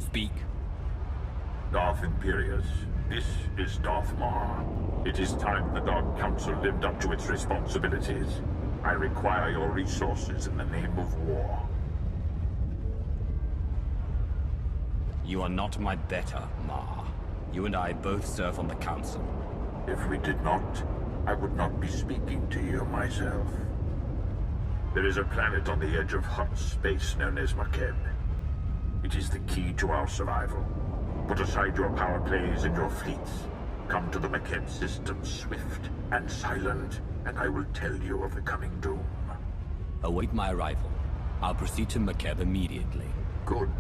Speak. Darth Imperius, this is Darth Maul. It is time the Dark Council lived up to its responsibilities. I require your resources in the name of war. You are not my better, Ma. You and I both serve on the Council. If we did not, I would not be speaking to you myself. There is a planet on the edge of Hutt space known as Makeb. It is the key to our survival. Put aside your power plays and your fleets. Come to the Makeb system swift and silent, and I will tell you of the coming doom. Await my arrival. I'll proceed to Makeb immediately. Good.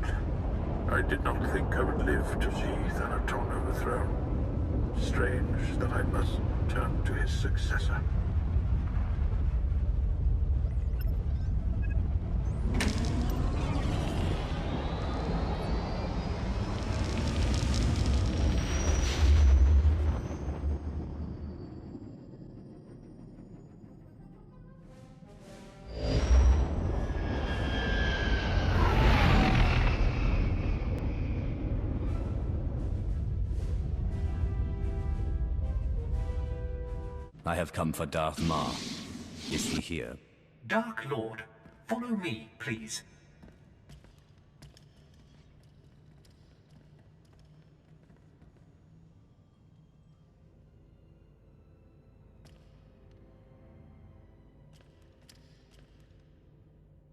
I did not think I would live to see Thanaton overthrown. Strange that I must turn to his successor. I have come for Darth Maul. Is he here? Dark Lord, follow me, please.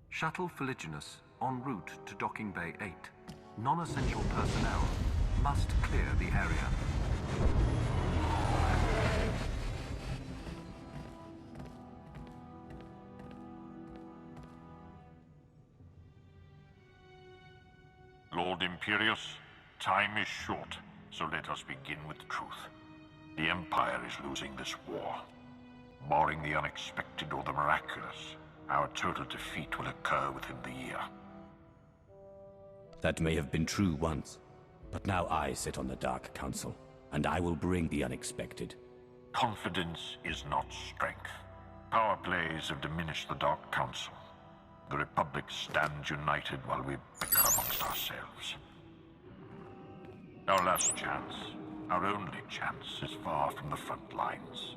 Shuttle Fuliginous en route to Docking Bay 8. Non-essential personnel must clear the area. Lord Imperius, time is short, so let us begin with truth. The Empire is losing this war. Barring the unexpected or the miraculous, our total defeat will occur within the year. That may have been true once, but now I sit on the Dark Council, and I will bring the unexpected. Confidence is not strength. Power plays have diminished the Dark Council. The Republic stands united while we bicker amongst ourselves. Our last chance, our only chance, is far from the front lines.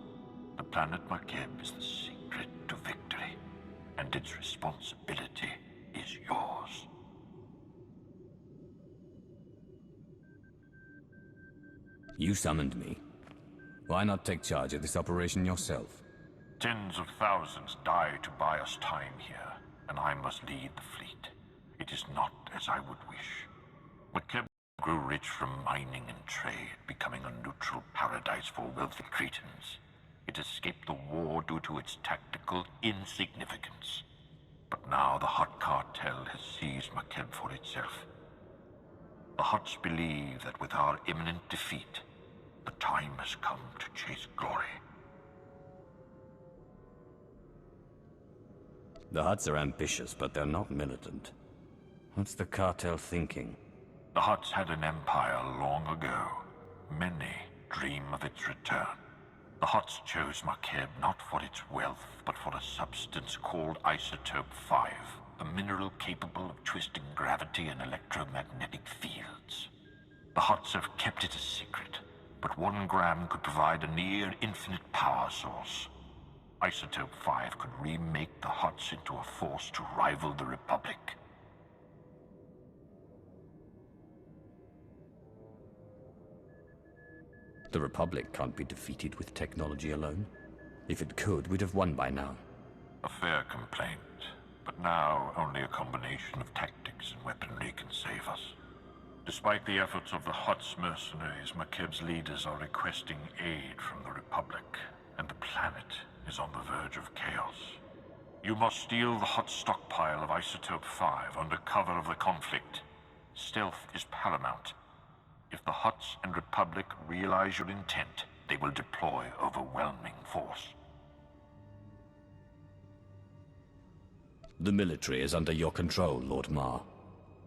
The planet Makeb is the secret to victory, and its responsibility is yours. You summoned me. Why not take charge of this operation yourself? Tens of thousands die to buy us time here, and I must lead the fleet. It is not as I would wish. Makeb grew rich from mining and trade, becoming a neutral paradise for wealthy Cretans. It escaped the war due to its tactical insignificance. But now the Hutt Cartel has seized Makeb for itself. The Hutts believe that with our imminent defeat, the time has come to chase glory. The Hutts are ambitious, but they're not militant. What's the Cartel thinking? The Hutts had an empire long ago. Many dream of its return. The Hutts chose Makeb not for its wealth, but for a substance called Isotope 5, a mineral capable of twisting gravity and electromagnetic fields. The Hutts have kept it a secret, but 1 gram could provide a near-infinite power source. Isotope 5 could remake the Hutts into a force to rival the Republic. The Republic can't be defeated with technology alone. If it could, we'd have won by now. A fair complaint, but now only a combination of tactics and weaponry can save us. Despite the efforts of the Hutt's mercenaries, Makeb's leaders are requesting aid from the Republic, and the planet is on the verge of chaos. You must steal the Hutt stockpile of Isotope 5 under cover of the conflict. Stealth is paramount. If the Hutts and Republic realize your intent, they will deploy overwhelming force. The military is under your control, Lord Ma.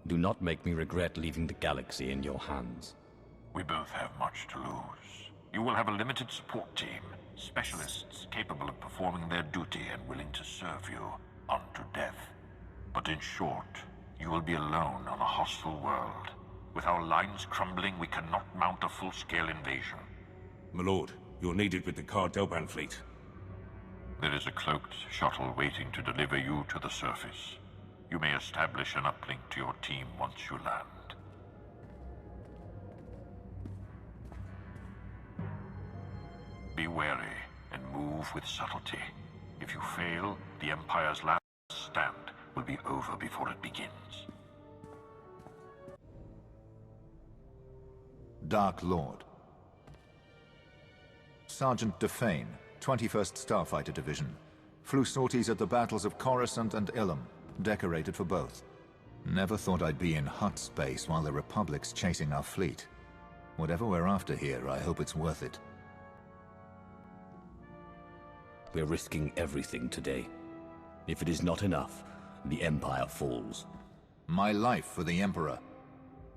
Do not make me regret leaving the galaxy in your hands. We both have much to lose. You will have a limited support team, specialists capable of performing their duty and willing to serve you unto death. But in short, you will be alone on a hostile world. With our lines crumbling, we cannot mount a full-scale invasion. My lord, you're needed with the Cartel fleet. There is a cloaked shuttle waiting to deliver you to the surface. You may establish an uplink to your team once you land. Be wary and move with subtlety. If you fail, the Empire's last stand will be over before it begins. Dark Lord. Sergeant Defane, 21st Starfighter Division. Flew sorties at the battles of Coruscant and Ilum, decorated for both. Never thought I'd be in Hutt space while the Republic's chasing our fleet. Whatever we're after here, I hope it's worth it. We're risking everything today. If it is not enough, the Empire falls. My life for the Emperor.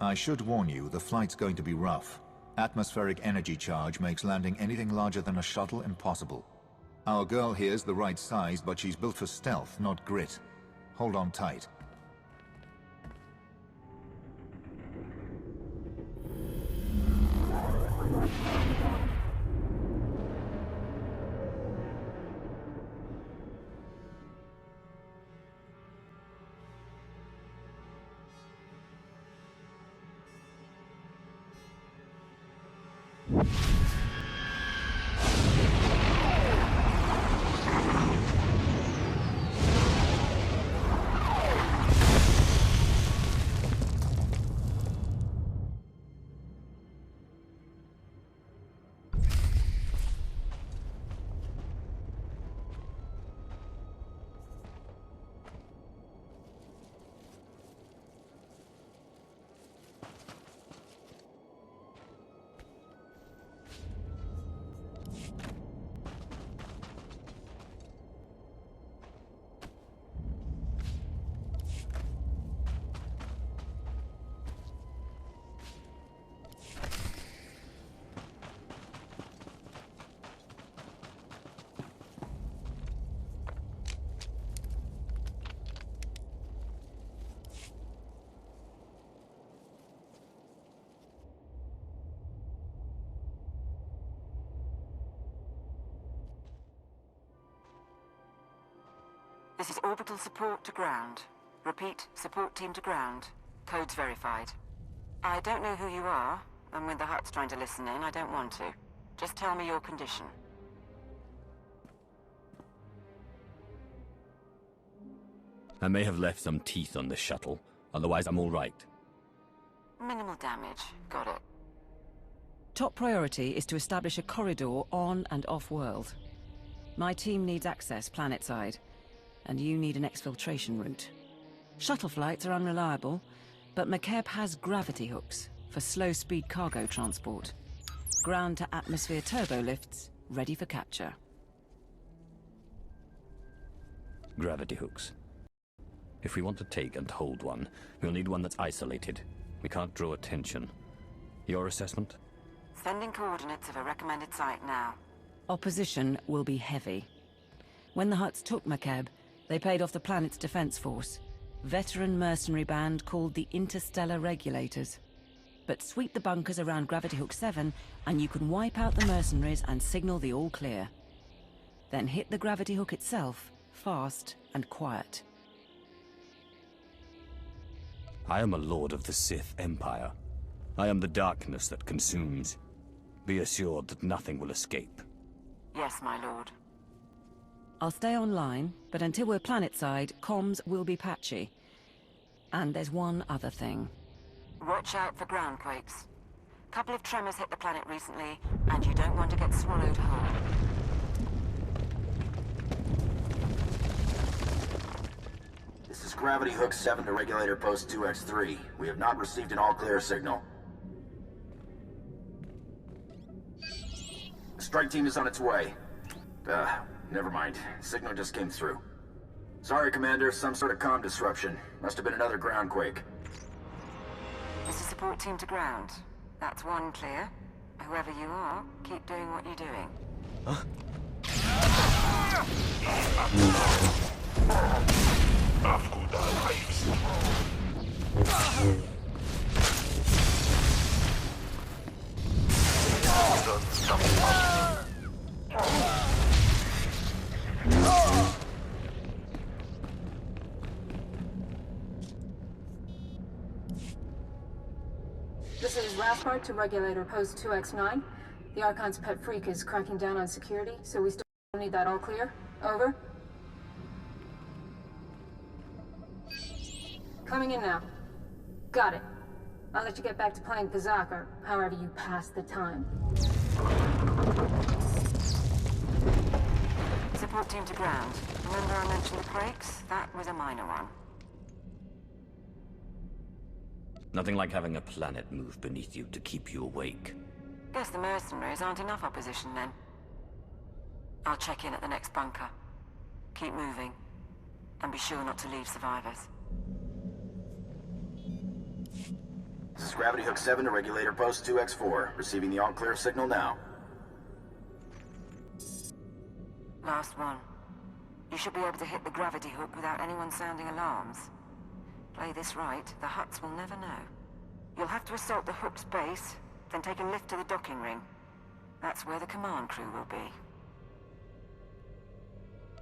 I should warn you, the flight's going to be rough. Atmospheric energy charge makes landing anything larger than a shuttle impossible. Our girl here's the right size, but she's built for stealth, not grit. Hold on tight. This is orbital support to ground. Repeat, support team to ground. Codes verified. I don't know who you are, and when the Hutt's trying to listen in, I don't want to. Just tell me your condition. I may have left some teeth on the shuttle, otherwise I'm all right. Minimal damage. Got it. Top priority is to establish a corridor on and off-world. My team needs access planet-side, and you need an exfiltration route. Shuttle flights are unreliable, but Makeb has gravity hooks for slow-speed cargo transport. Ground-to-atmosphere turbo lifts ready for capture. Gravity hooks. If we want to take and hold one, we'll need one that's isolated. We can't draw attention. Your assessment? Sending coordinates of a recommended site now. Opposition will be heavy. When the Hutts took Makeb, they paid off the planet's defense force, veteran mercenary band called the Interstellar Regulators. But sweep the bunkers around Gravity Hook 7, and you can wipe out the mercenaries and signal the all clear. Then hit the Gravity Hook itself, fast and quiet. I am a lord of the Sith Empire. I am the darkness that consumes. Be assured that nothing will escape. Yes, my lord. I'll stay online, but until we're planet-side, comms will be patchy. And there's one other thing. Watch out for ground quakes. Couple of tremors hit the planet recently, and you don't want to get swallowed whole. This is Gravity Hook 7 to Regulator Post 2X3. We have not received an all-clear signal. The strike team is on its way. Never mind. Signal just came through. Sorry, Commander. Some sort of comm disruption. Must have been another ground quake. This is support team to ground. That's one clear. Whoever you are, keep doing what you're doing. After their lives. Gaspard to Regulator Post 2X9. The Archon's pet freak is cracking down on security, so we still need that all clear. Over. Coming in now. Got it. I'll let you get back to playing Kazakh, or however you pass the time. Support team to ground. Remember I mentioned the quakes? That was a minor one. Nothing like having a planet move beneath you to keep you awake. Guess the mercenaries aren't enough opposition then. I'll check in at the next bunker. Keep moving. And be sure not to leave survivors. This is Gravity Hook 7 to Regulator Post 2X4. Receiving the all-clear signal now. Last one. You should be able to hit the gravity hook without anyone sounding alarms. Play this right, the Hutts will never know. You'll have to assault the hook's base, then take a lift to the docking ring. That's where the command crew will be.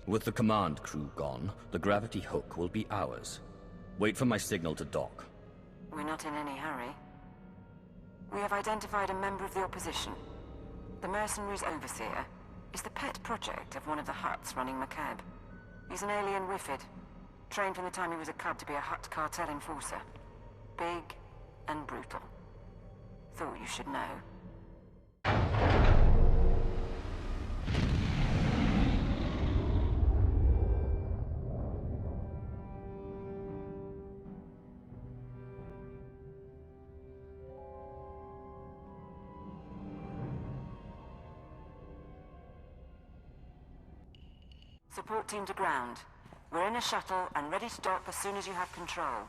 With the command crew gone, the gravity hook will be ours. Wait for my signal to dock. We're not in any hurry. We have identified a member of the opposition. The mercenaries' overseer is the pet project of one of the Hutts running Makeb. He's an alien Wifid, trained from the time he was a cub to be a Hutt Cartel enforcer. Big and brutal. Thought you should know. Support team to ground. We're in a shuttle and ready to dock as soon as you have control.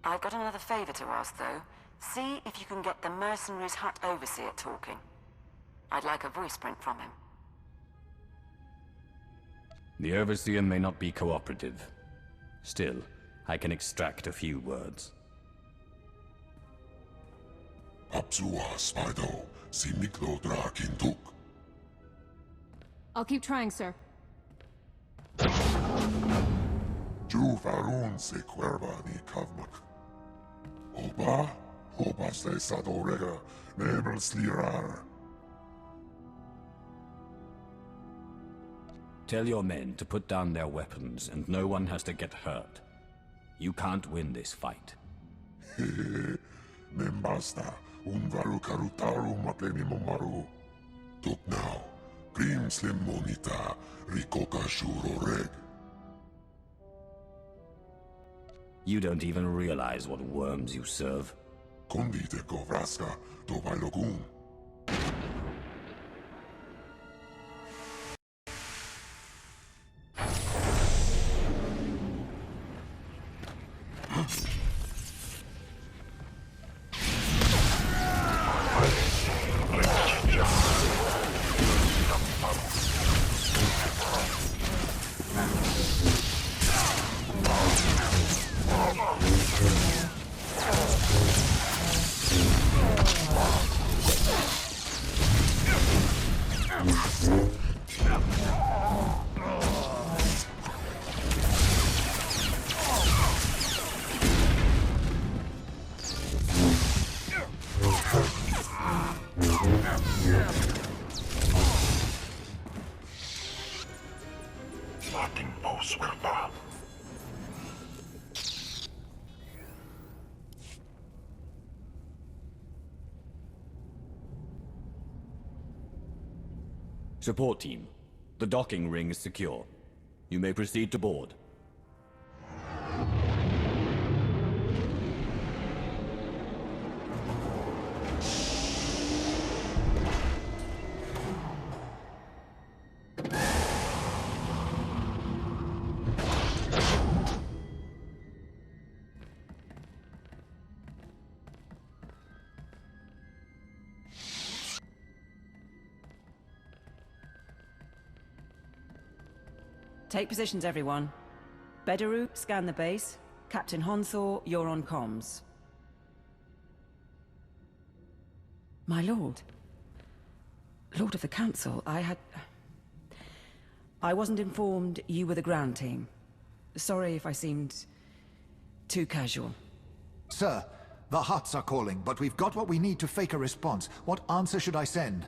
I've got another favor to ask, though. See if you can get the mercenaries' Hutt overseer talking. I'd like a voice print from him. The overseer may not be cooperative. Still, I can extract a few words. I'll keep trying, sir. Juvarun se cuerva ni kavmak. Oba se sadorega nebel slirar. Tell your men to put down their weapons and no one has to get hurt. You can't win this fight. Membasta unvaru karutaru mapleni momaru. Tuk now, prim slim monita rikoka shuro reg. You don't even realize what worms you serve. Kondite kovraska to bailogun. Support team, the docking ring is secure. You may proceed to board. Take positions, everyone. Bedaru, scan the base. Captain Honthor, you're on comms. My lord. Lord of the Council, I wasn't informed you were the ground team. Sorry if I seemed too casual. Sir, The Hutts are calling, but we've got what we need to fake a response. What answer should I send?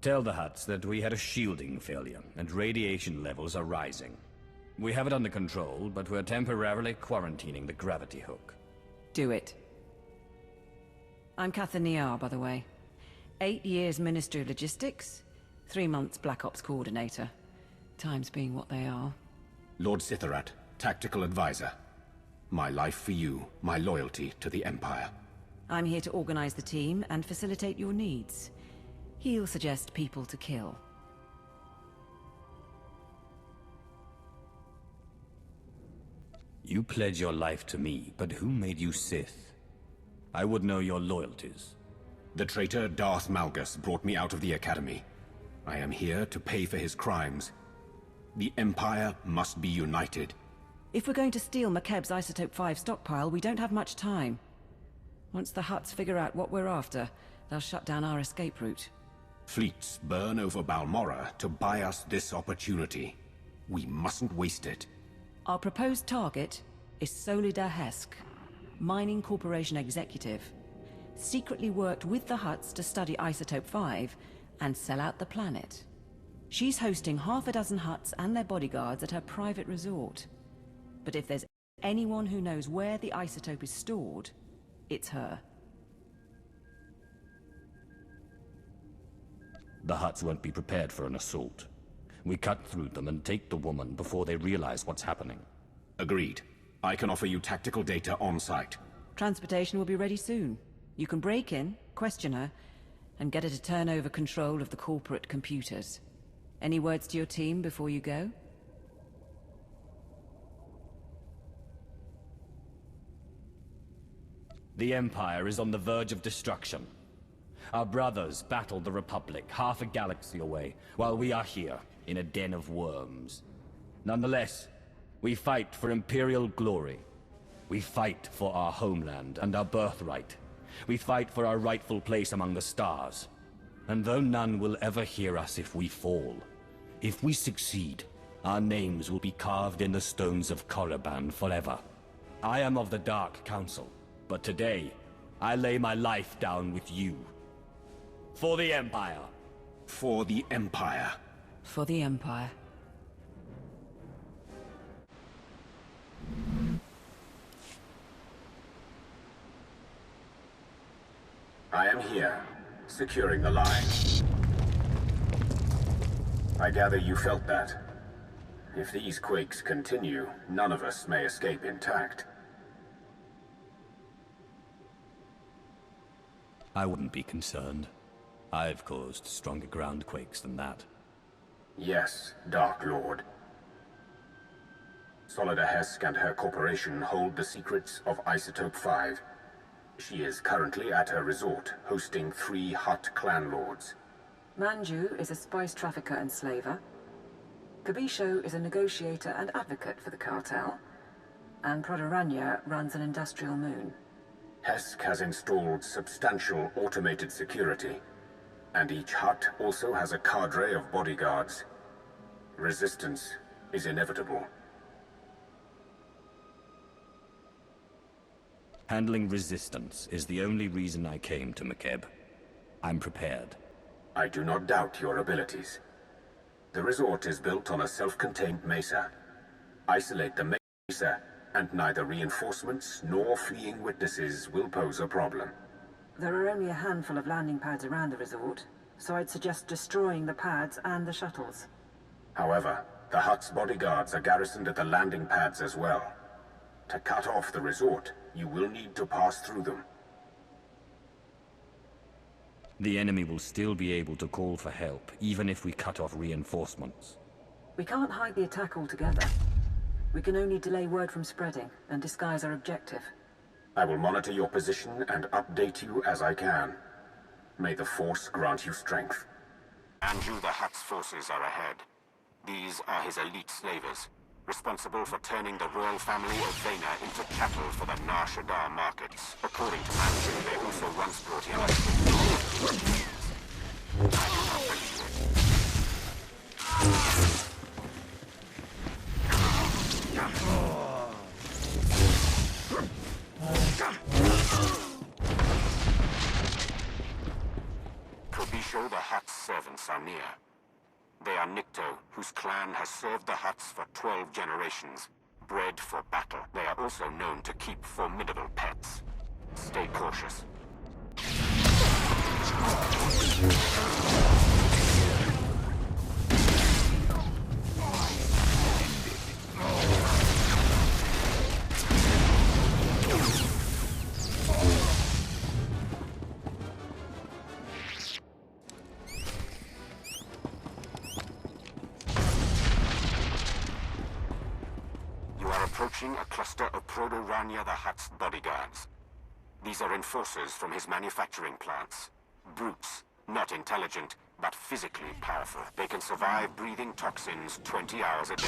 Tell the Hutts that we had a shielding failure, and radiation levels are rising. We have it under control, but we're temporarily quarantining the gravity hook. Do it. I'm Catherine Niar, by the way. 8 years Ministry of Logistics, 3 months Black Ops Coordinator. Times being what they are. Lord Sithorat, Tactical Advisor. My life for you, my loyalty to the Empire. I'm here to organize the team and facilitate your needs. He'll suggest people to kill. You pledge your life to me, but who made you Sith? I would know your loyalties. The traitor Darth Malgus brought me out of the Academy. I am here to pay for his crimes. The Empire must be united. If we're going to steal Makeb's Isotope 5 stockpile, we don't have much time. Once the Hutts figure out what we're after, they'll shut down our escape route. Fleets burn over Balmorra to buy us this opportunity. We mustn't waste it. Our proposed target is Solida Hesk, Mining Corporation executive. Secretly worked with the Hutts to study Isotope 5 and sell out the planet. She's hosting half a dozen Hutts and their bodyguards at her private resort. But if there's anyone who knows where the isotope is stored, it's her. The Hutts won't be prepared for an assault. We cut through them and take the woman before they realize what's happening. Agreed. I can offer you tactical data on site. Transportation will be ready soon. You can break in, question her, and get her to turn over control of the corporate computers. Any words to your team before you go? The Empire is on the verge of destruction. Our brothers battled the Republic half a galaxy away, while we are here, in a den of worms. Nonetheless, we fight for Imperial glory. We fight for our homeland and our birthright. We fight for our rightful place among the stars. And though none will ever hear us if we fall, if we succeed, our names will be carved in the stones of Korriban forever. I am of the Dark Council, but today, I lay my life down with you. For the Empire. For the Empire. For the Empire. I am here, securing the line. I gather you felt that. If these quakes continue, none of us may escape intact. I wouldn't be concerned. I've caused stronger ground quakes than that. Yes, Dark Lord. Solida Hesk and her corporation hold the secrets of Isotope 5. She is currently at her resort, hosting 3 Hutt clan lords. Manju is a spice trafficker and slaver. Kabisho is a negotiator and advocate for the Cartel. And Prodoranya runs an industrial moon. Hesk has installed substantial automated security, and each Hutt also has a cadre of bodyguards. Resistance is inevitable. Handling resistance is the only reason I came to Makeb. I'm prepared. I do not doubt your abilities. The resort is built on a self-contained mesa. Isolate the mesa, and neither reinforcements nor fleeing witnesses will pose a problem. There are only a handful of landing pads around the resort, so I'd suggest destroying the pads and the shuttles. However, the Hutt's bodyguards are garrisoned at the landing pads as well. To cut off the resort, you will need to pass through them. The enemy will still be able to call for help, even if we cut off reinforcements. We can't hide the attack altogether. We can only delay word from spreading and disguise our objective. I will monitor your position and update you as I can. May the Force grant you strength. Anju the Hutt's forces are ahead. These are his elite slavers, responsible for turning the royal family of Vena into cattle for the Nar Shaddaa markets. According to Manju, they also once brought in servants are near. They are Nikto, whose clan has served the Hutts for 12 generations. Bred for battle, they are also known to keep formidable pets. Stay cautious. Approaching a cluster of Proto-Rania the Hutt's bodyguards. These are enforcers from his manufacturing plants. Brutes, not intelligent, but physically powerful. They can survive breathing toxins 20 hours a day.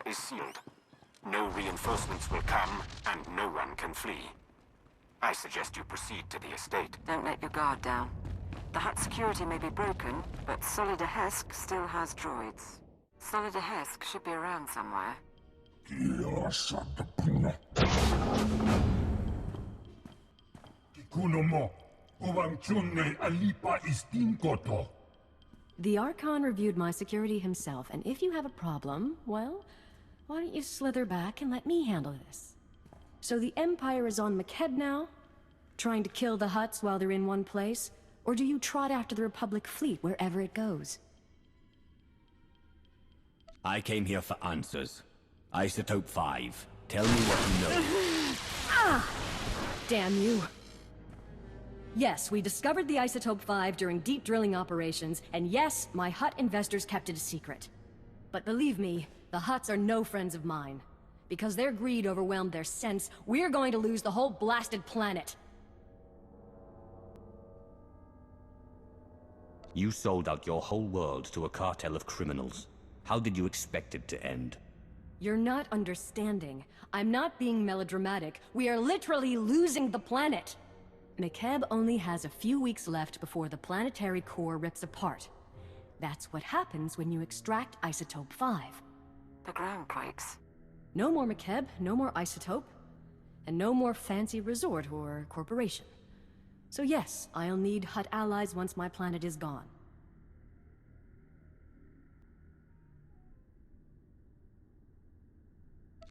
Is sealed. No reinforcements will come, and no one can flee. I suggest you proceed to the estate. Don't let your guard down. The Hutt security may be broken, but SWTOR still has droids. SWTOR should be around somewhere. The Archon reviewed my security himself, and if you have a problem, well, why don't you slither back and let me handle this? So the Empire is on Makeb now? Trying to kill the Hutts while they're in one place? Or do you trot after the Republic fleet wherever it goes? I came here for answers. Isotope 5. Tell me what you know. Ah! Damn you. Yes, we discovered the Isotope 5 during deep drilling operations, and yes, my Hutt investors kept it a secret. But believe me, the Hutts are no friends of mine. Because their greed overwhelmed their sense, we're going to lose the whole blasted planet. You sold out your whole world to a cartel of criminals. How did you expect it to end? You're not understanding. I'm not being melodramatic. We are literally losing the planet. Makeb only has a few weeks left before the planetary core rips apart. That's what happens when you extract Isotope 5. The ground quakes. No more Makeb, no more Isotope, and no more fancy resort or corporation. So yes, I'll need Hutt allies once my planet is gone.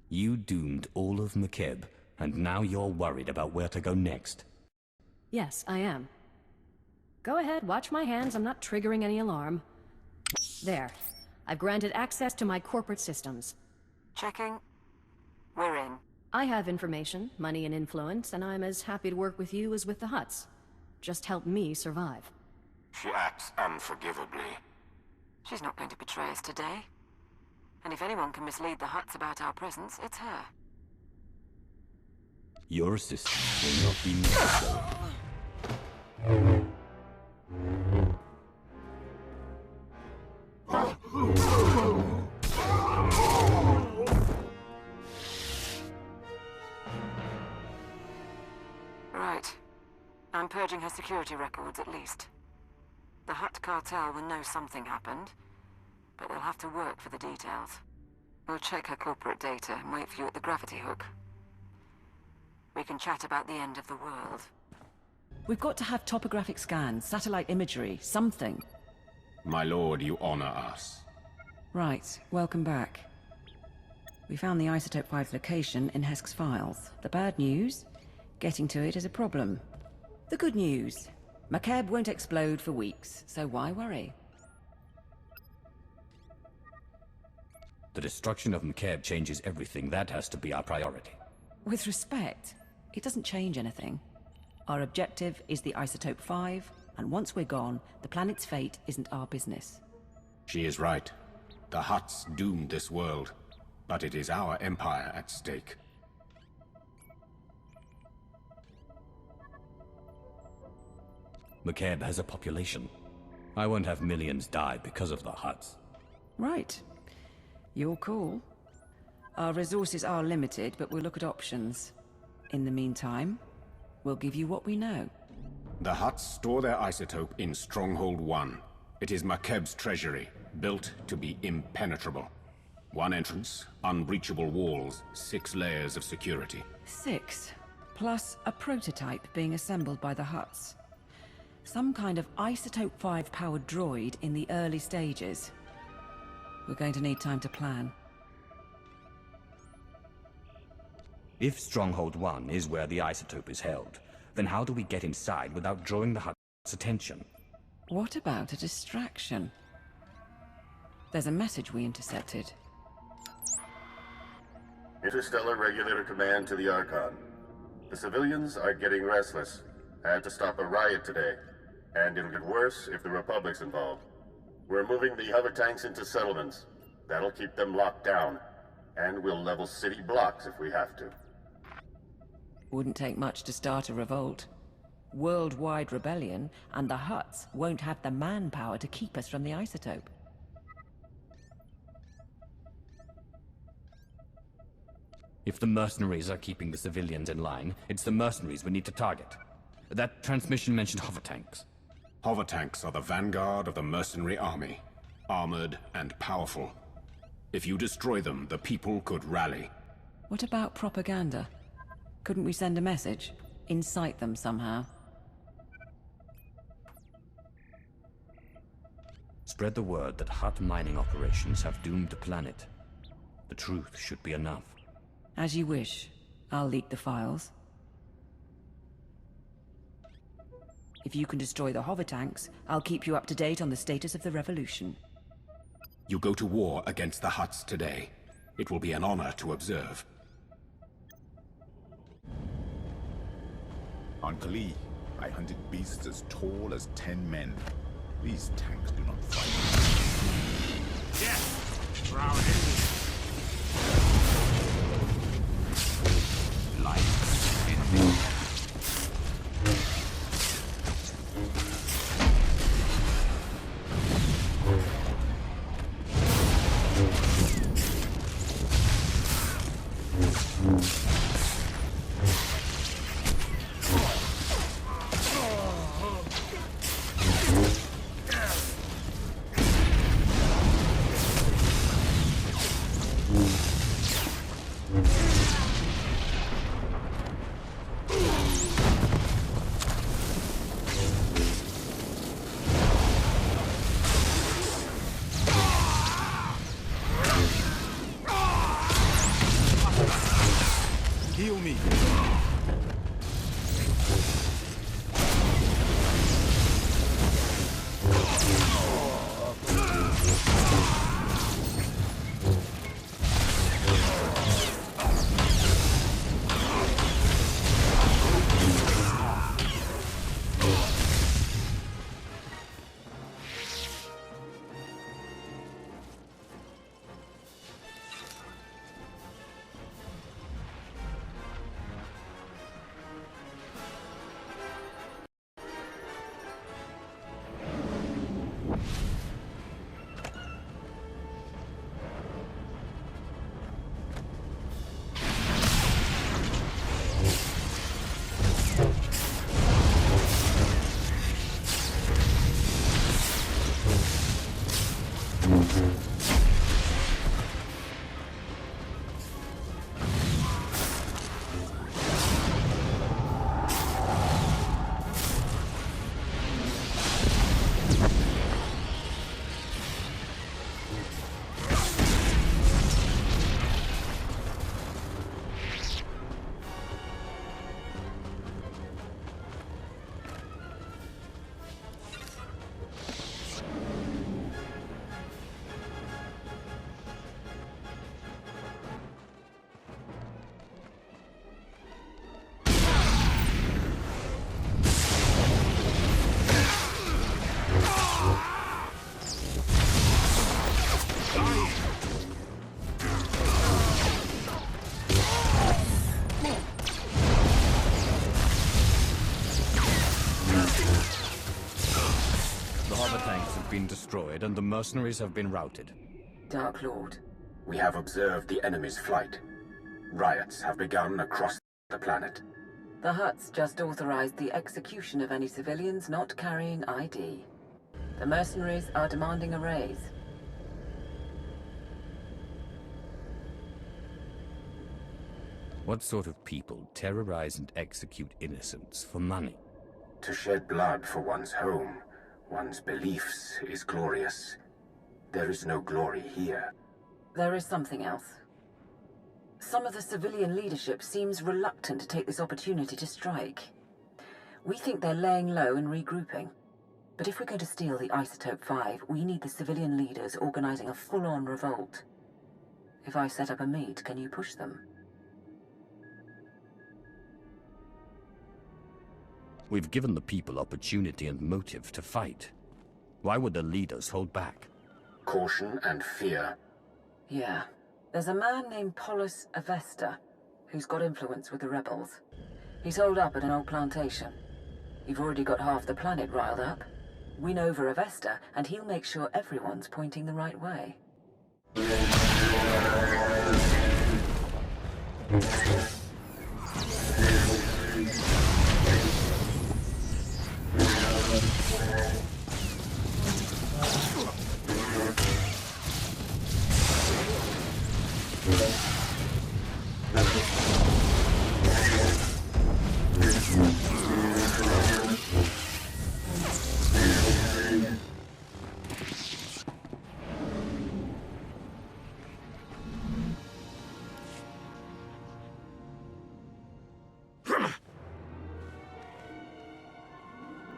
You doomed all of Makeb, and now you're worried about where to go next. Yes, I am. Go ahead, watch my hands. I'm not triggering any alarm. There. I've granted access to my corporate systems. Checking. We're in. I have information, money and influence, and I'm as happy to work with you as with the Hutts. Just help me survive. She acts unforgivably. She's not going to betray us today. And if anyone can mislead the Hutts about our presence, it's her. Your assistance will not be necessary. Right. I'm purging her security records, at least. The Hutt Cartel will know something happened, but they'll have to work for the details. We'll check her corporate data and wait for you at the gravity hook. We can chat about the end of the world. We've got to have topographic scans, satellite imagery, something. My lord, you honor us. Right, welcome back. We found the Isotope 5 location in Hesk's files. The bad news? Getting to it is a problem. The good news? Makeb won't explode for weeks, so why worry? The destruction of Makeb changes everything. That has to be our priority. With respect, it doesn't change anything. Our objective is the Isotope 5, And once we're gone, the planet's fate isn't our business. She is right. The Hutts doomed this world, but it is our empire at stake. Makeb has a population. I won't have millions die because of the Hutts. Right. Your call. Our resources are limited, but we'll look at options. In the meantime, we'll give you what we know. The Hutts store their isotope in Stronghold 1. It is Makeb's treasury, built to be impenetrable. One entrance, unbreachable walls, 6 layers of security. 6, plus a prototype being assembled by the Hutts. Some kind of Isotope 5-powered droid in the early stages. We're going to need time to plan. If Stronghold 1 is where the isotope is held, then how do we get inside without drawing the Hutt's attention? What about a distraction? There's a message we intercepted. Interstellar Regulator Command to the Archon. The civilians are getting restless. Had to stop a riot today. And it'll get worse if the Republic's involved. We're moving the hover tanks into settlements. That'll keep them locked down. And we'll level city blocks if we have to. Wouldn't take much to start a revolt. Worldwide rebellion, and the Hutts won't have the manpower to keep us from the isotope. If the mercenaries are keeping the civilians in line, it's the mercenaries we need to target. That transmission mentioned hover tanks. Hover tanks are the vanguard of the mercenary army. Armored and powerful. If you destroy them, the people could rally. What about propaganda? Couldn't we send a message? Incite them somehow? Spread the word that Hutt mining operations have doomed the planet. The truth should be enough. As you wish. I'll leak the files. If you can destroy the hover tanks, I'll keep you up to date on the status of the revolution. You go to war against the Hutts today. It will be an honor to observe. On Kali, I hunted beasts as tall as 10 men. These tanks do not fight. Yes! For our enemies. Light in me. Heal me! The hover tanks have been destroyed and the mercenaries have been routed. Dark Lord. We have observed the enemy's flight. Riots have begun across the planet. The Hutts just authorized the execution of any civilians not carrying ID. The mercenaries are demanding a raise. What sort of people terrorize and execute innocents for money? To shed blood for one's home, one's beliefs, is glorious. There is no glory here. There is something else. Some of the civilian leadership seems reluctant to take this opportunity to strike. We think they're laying low and regrouping. But if we're going to steal the Isotope 5, we need the civilian leaders organizing a full-on revolt. If I set up a meet, can you push them? We've given the people opportunity and motive to fight. Why would the leaders hold back? Caution and fear. Yeah. There's a man named Polis Avesta, who's got influence with the rebels. He's holed up at an old plantation. You've already got half the planet riled up. Win over Avesta, and he'll make sure everyone's pointing the right way.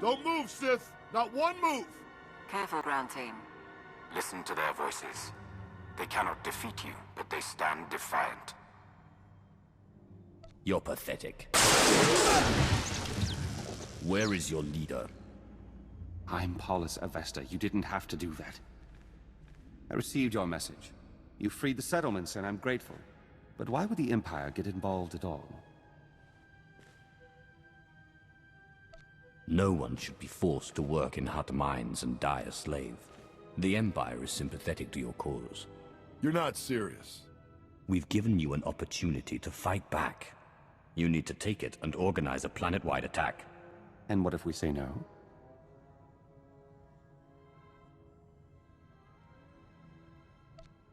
Don't move, Sith! Not one move! Careful, ground team. Listen to their voices. They cannot defeat you, but they stand defiant. You're pathetic. Where is your leader? I'm Polis Avesta. You didn't have to do that. I received your message. You freed the settlements, and I'm grateful. But why would the Empire get involved at all? No one should be forced to work in Hutt mines and die a slave. The Empire is sympathetic to your cause. You're not serious. We've given you an opportunity to fight back. You need to take it and organize a planet-wide attack. And what if we say no?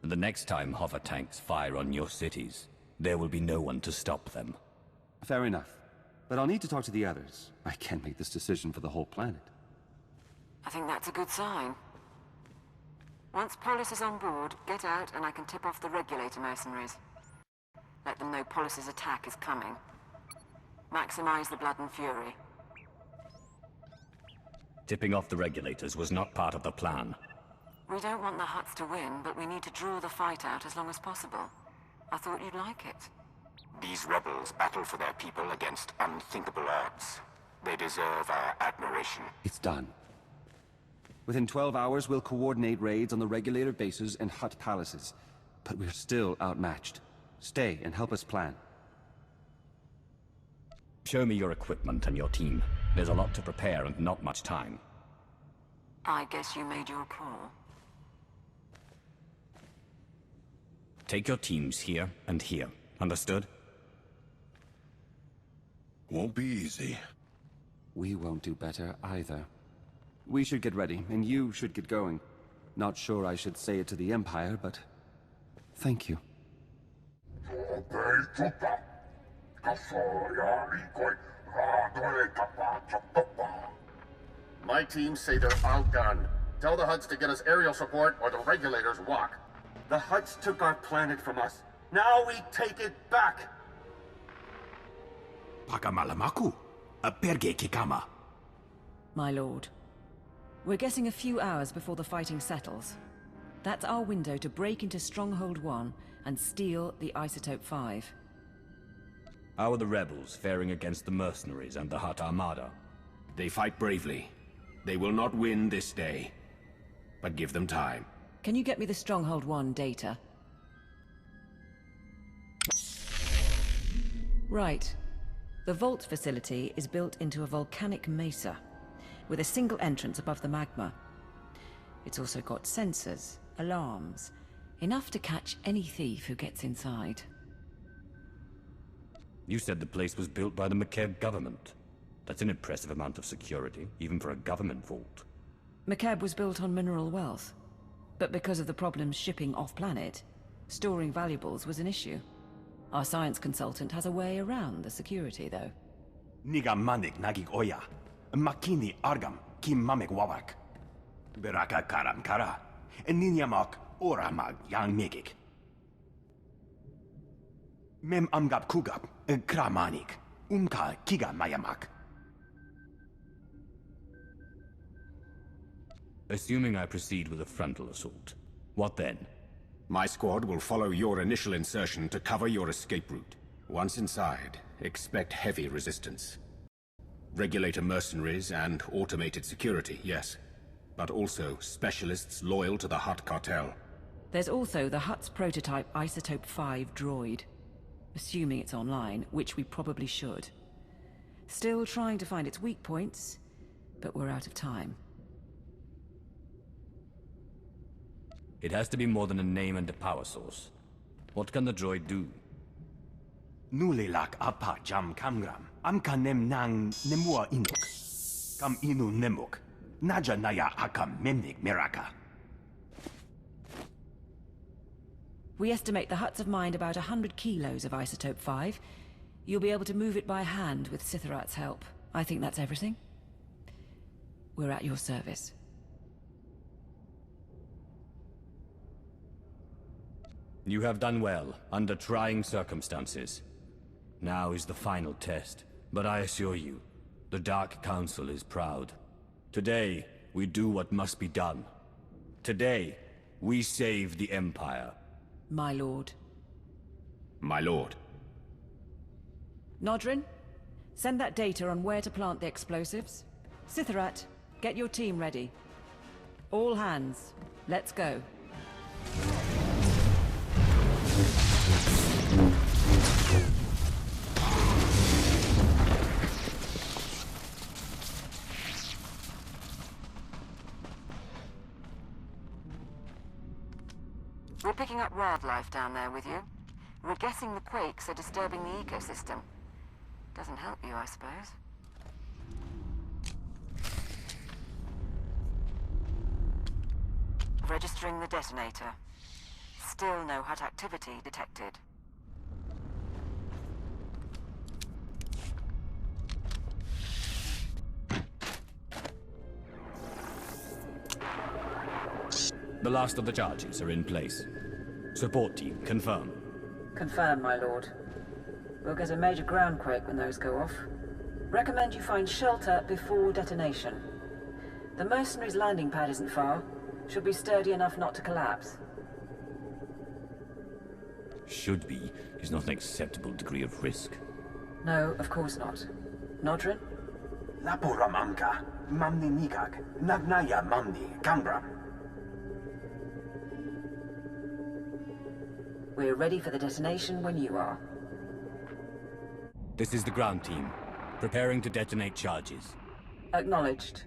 The next time hover tanks fire on your cities, there will be no one to stop them. Fair enough. But I'll need to talk to the others. I can't make this decision for the whole planet. I think that's a good sign. Once Polis is on board, get out and I can tip off the regulator mercenaries. Let them know Polis's attack is coming. Maximize the blood and fury. Tipping off the regulators was not part of the plan. We don't want the Hutts to win, but we need to draw the fight out as long as possible. I thought you'd like it. These rebels battle for their people against unthinkable odds. They deserve our admiration. It's done. Within 12 hours, we'll coordinate raids on the regulator bases and Hutt palaces. But we're still outmatched. Stay and help us plan. Show me your equipment and your team. There's a lot to prepare and not much time. I guess you made your call. Take your teams here and here. Understood? Won't be easy. We won't do better either. We should get ready, and you should get going. Not sure I should say it to the Empire, but... thank you. My teams say they're outgunned. Tell the Hutts to get us aerial support or the regulators walk. The Hutts took our planet from us. Now we take it back! Pakamalamaku, perge kikama. My lord, we're getting a few hours before the fighting settles. That's our window to break into Stronghold 1 and steal the Isotope 5. How are the rebels faring against the mercenaries and the Hutt Armada? They fight bravely. They will not win this day. But give them time. can you get me the Stronghold 1 data? Right. The vault facility is built into a volcanic mesa, with a single entrance above the magma. It's also got sensors, alarms, enough to catch any thief who gets inside. You said the place was built by the Makeb government. That's an impressive amount of security, even for a government vault. Makeb was built on mineral wealth, but because of the problems shipping off-planet, storing valuables was an issue. Our science consultant has a way around the security, though. Niga manik nagig oya. Makini argam kim mamek wawak. Beraka karam kara. Ninyamak oramag yang megik. Mem amgab kugab kramanik. Umka kiga mayamak. Assuming I proceed with a frontal assault, what then? My squad will follow your initial insertion to cover your escape route. Once inside, expect heavy resistance. Regulator mercenaries and automated security, yes. But also specialists loyal to the Hutt Cartel. There's also the Hutt's prototype Isotope 5 droid. Assuming it's online, which we probably should. Still trying to find its weak points, but we're out of time. It has to be more than a name and a power source. What can the droid do? Nulilak apa jam kamgram. Amka nem nang nemua inuk. Kam inu nemuk. Naja naya akam memnik miraka. We estimate the Hutts have mined about 100 kilos of Isotope 5. You'll be able to move it by hand with Sithorat's help. I think that's everything. We're at your service. You have done well, under trying circumstances. Now is the final test, but I assure you, the Dark Council is proud. Today, we do what must be done. Today, we save the Empire. My lord. My lord. Nodrin, send that data on where to plant the explosives. Sithorat, get your team ready. All hands, let's go. We're picking up wildlife down there with you. We're guessing the quakes are disturbing the ecosystem. Doesn't help you, I suppose. Registering the detonator. Still no Hutt activity detected. The last of the charges are in place. Support team, confirm. Confirm, my lord. We'll get a major groundquake when those go off. Recommend you find shelter before detonation. The mercenaries' landing pad isn't far. Should be sturdy enough not to collapse. Should be is not an acceptable degree of risk. No, of course not. Nodrin? Lapuram amka. Mamni nigag. Nagnaya mamni kambram. We're ready for the detonation when you are. This is the ground team, preparing to detonate charges. Acknowledged.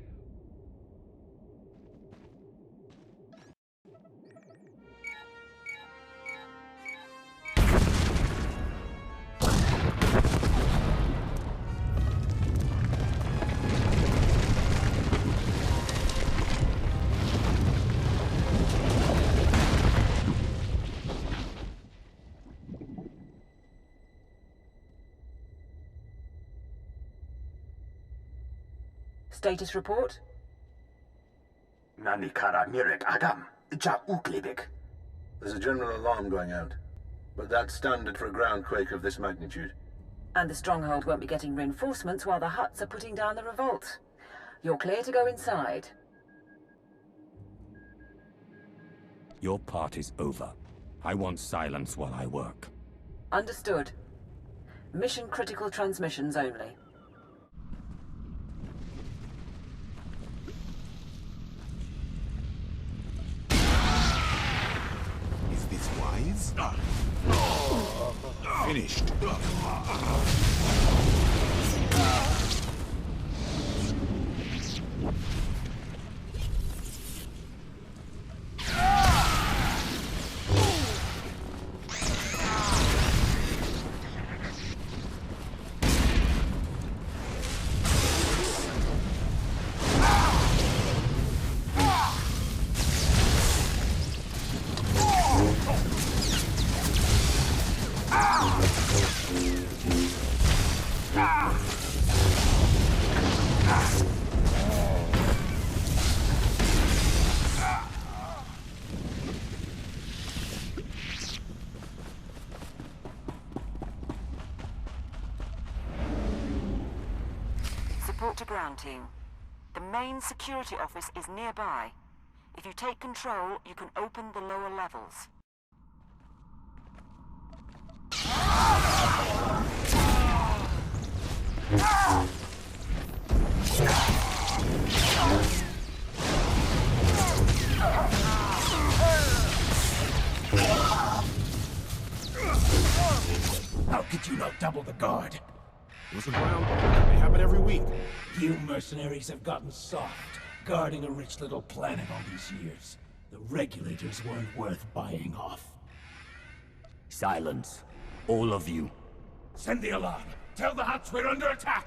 Status report? Nanikara mirek agam. Ja uklibik. There's a general alarm going out, but that's standard for a groundquake of this magnitude. And the Stronghold won't be getting reinforcements while the Hutts are putting down the revolt. You're clear to go inside. Your part is over. I want silence while I work. Understood. Mission critical transmissions only. Finished. Support to ground team. The main security office is nearby. If you take control, you can open the lower levels. How could you not double the guard? Listen around. They happen every week. You mercenaries have gotten soft, guarding a rich little planet all these years. The regulators weren't worth buying off. Silence. All of you. Send the alarm. Tell the Hutts we're under attack!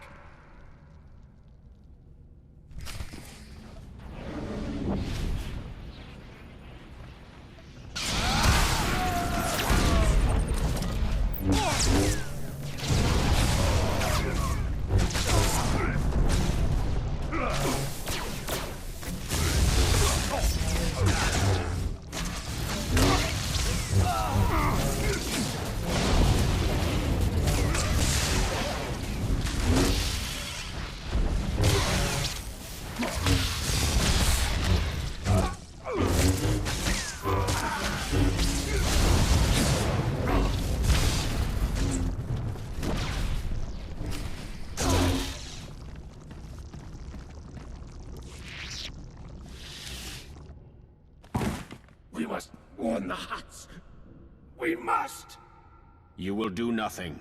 We must warn the Hutts. We must! You will do nothing.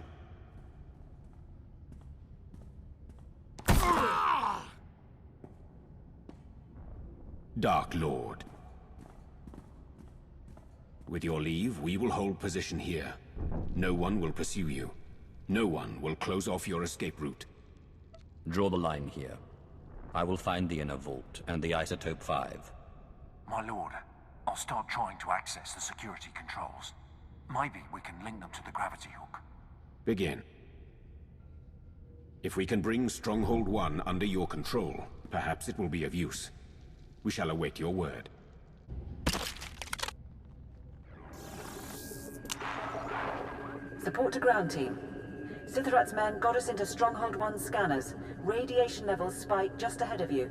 Dark Lord. With your leave, we will hold position here. No one will pursue you. No one will close off your escape route. Draw the line here. I will find the inner vault and the Isotope 5. My lord, I'll start trying to access the security controls. Maybe we can link them to the gravity hook. Begin. If we can bring Stronghold 1 under your control, perhaps it will be of use. We shall await your word. Support to ground team. Sithrat's men got us into Stronghold 1 scanners. Radiation levels spike just ahead of you.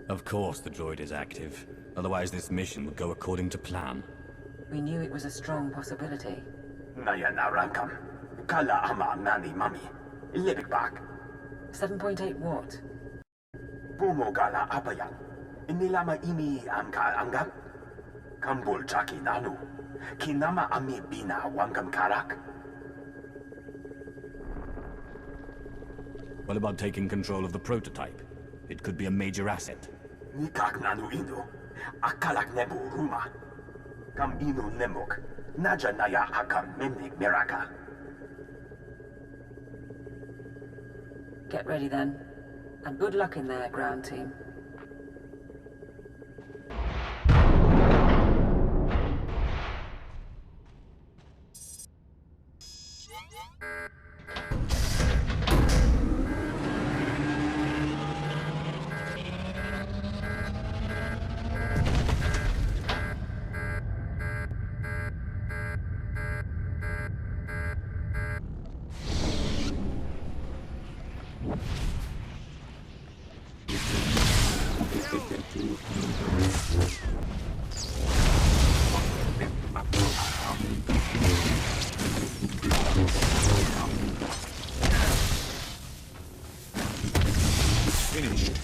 Of course the droid is active. Otherwise this mission would go according to plan. We knew it was a strong possibility. 7.8 watt. Bumogala apayang. Inilama imi amka anggap. Kambul chaki nanu. Kinama ami bina wangam karak. What about taking control of the prototype? It could be a major asset. Nikak nanu indo. Akalak nebu ruma. Kam inu nemok. Naja naya akam memnik miraka. Get ready then. And good luck in there, ground team. finished.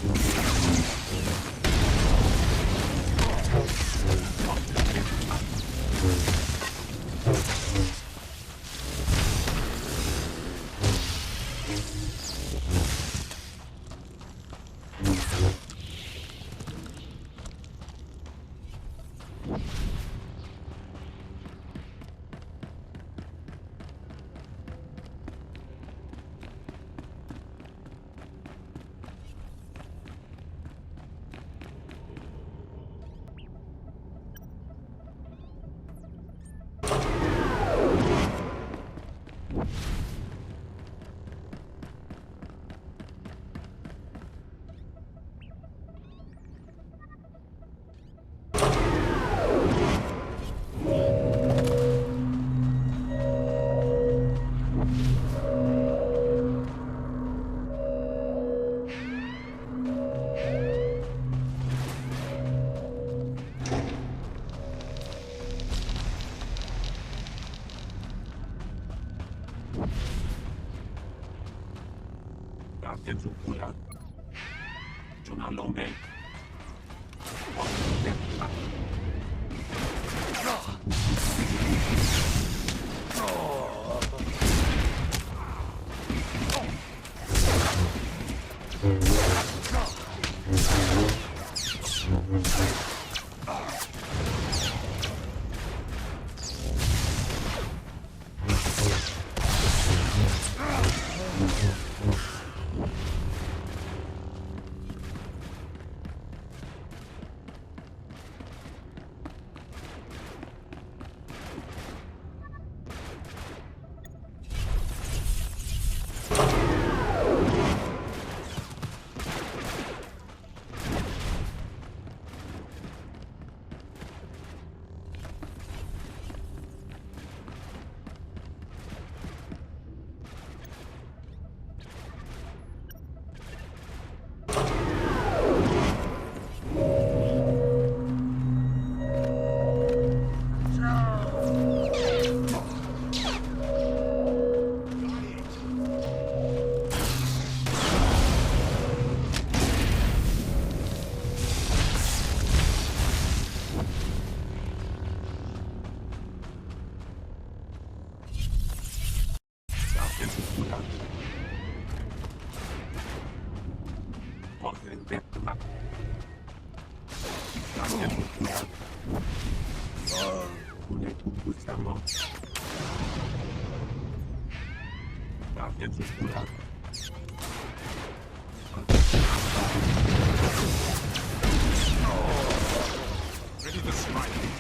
Ready to smite.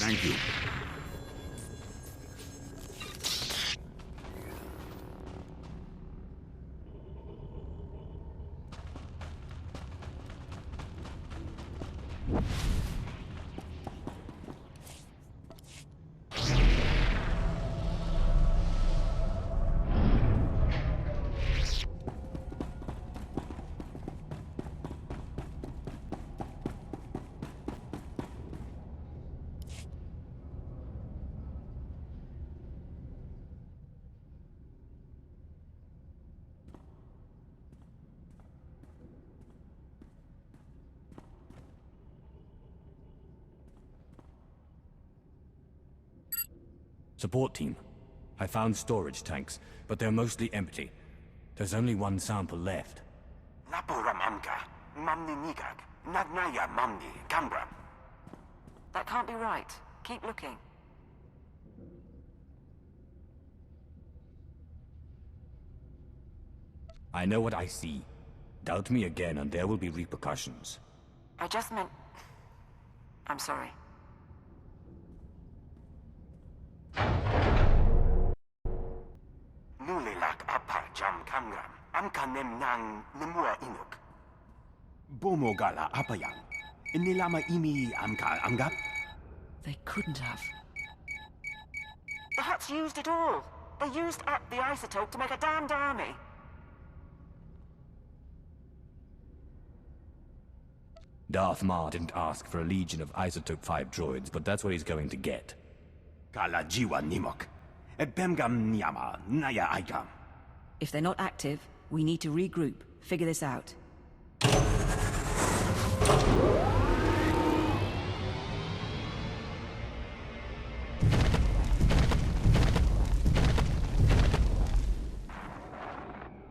Thank you. Support team. I found storage tanks, but they're mostly empty. There's only one sample left. Laporamamka, mamni nigag, nagnaya mamni gambram. That can't be right. Keep looking. I know what I see. Doubt me again and there will be repercussions. I just meant... I'm sorry. Nulilak apa jam kamgram. Amkanem nang nemua inuk. Bomogala apa yang? Nilama imi amka anggap? They couldn't have. The Hutts used it all. They used up the isotope to make a damned army. Darth Maul didn't ask for a legion of Isotope 5 droids, but that's what he's going to get. Kala jiwa nimok. Bemgam nyama naya aikam. If they're not active, we need to regroup, figure this out.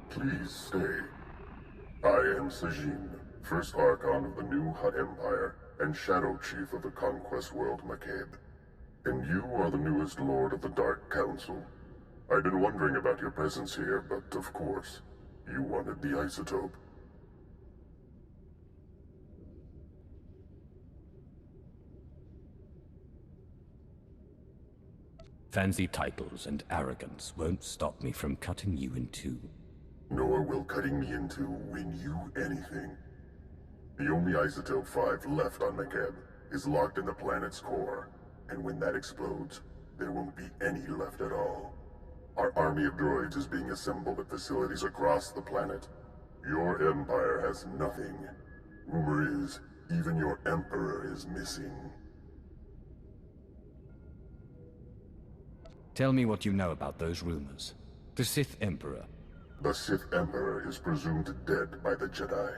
Please stay. I am Sajin, First Archon of the new Hutt Empire, and Shadow Chief of the Conquest World Makeb. And you are the newest Lord of the Dark Council. I've been wondering about your presence here, but of course, you wanted the isotope. Fancy titles and arrogance won't stop me from cutting you in two. Nor will cutting me in two win you anything. The only Isotope 5 left on Makeb is locked in the planet's core, and when that explodes, there won't be any left at all. Our army of droids is being assembled at facilities across the planet. Your empire has nothing. Rumor is, even your emperor is missing. Tell me what you know about those rumors. The Sith Emperor. The Sith Emperor is presumed dead by the Jedi.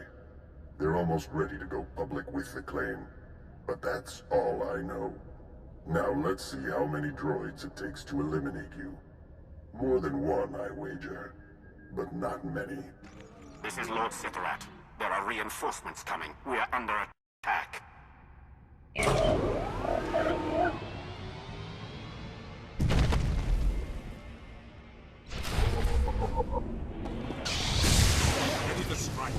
They're almost ready to go public with the claim, but that's all I know. Now let's see how many droids it takes to eliminate you. More than one, I wager, but not many. This is Lord Sitharat. There are reinforcements coming. We are under attack. Ready to strike.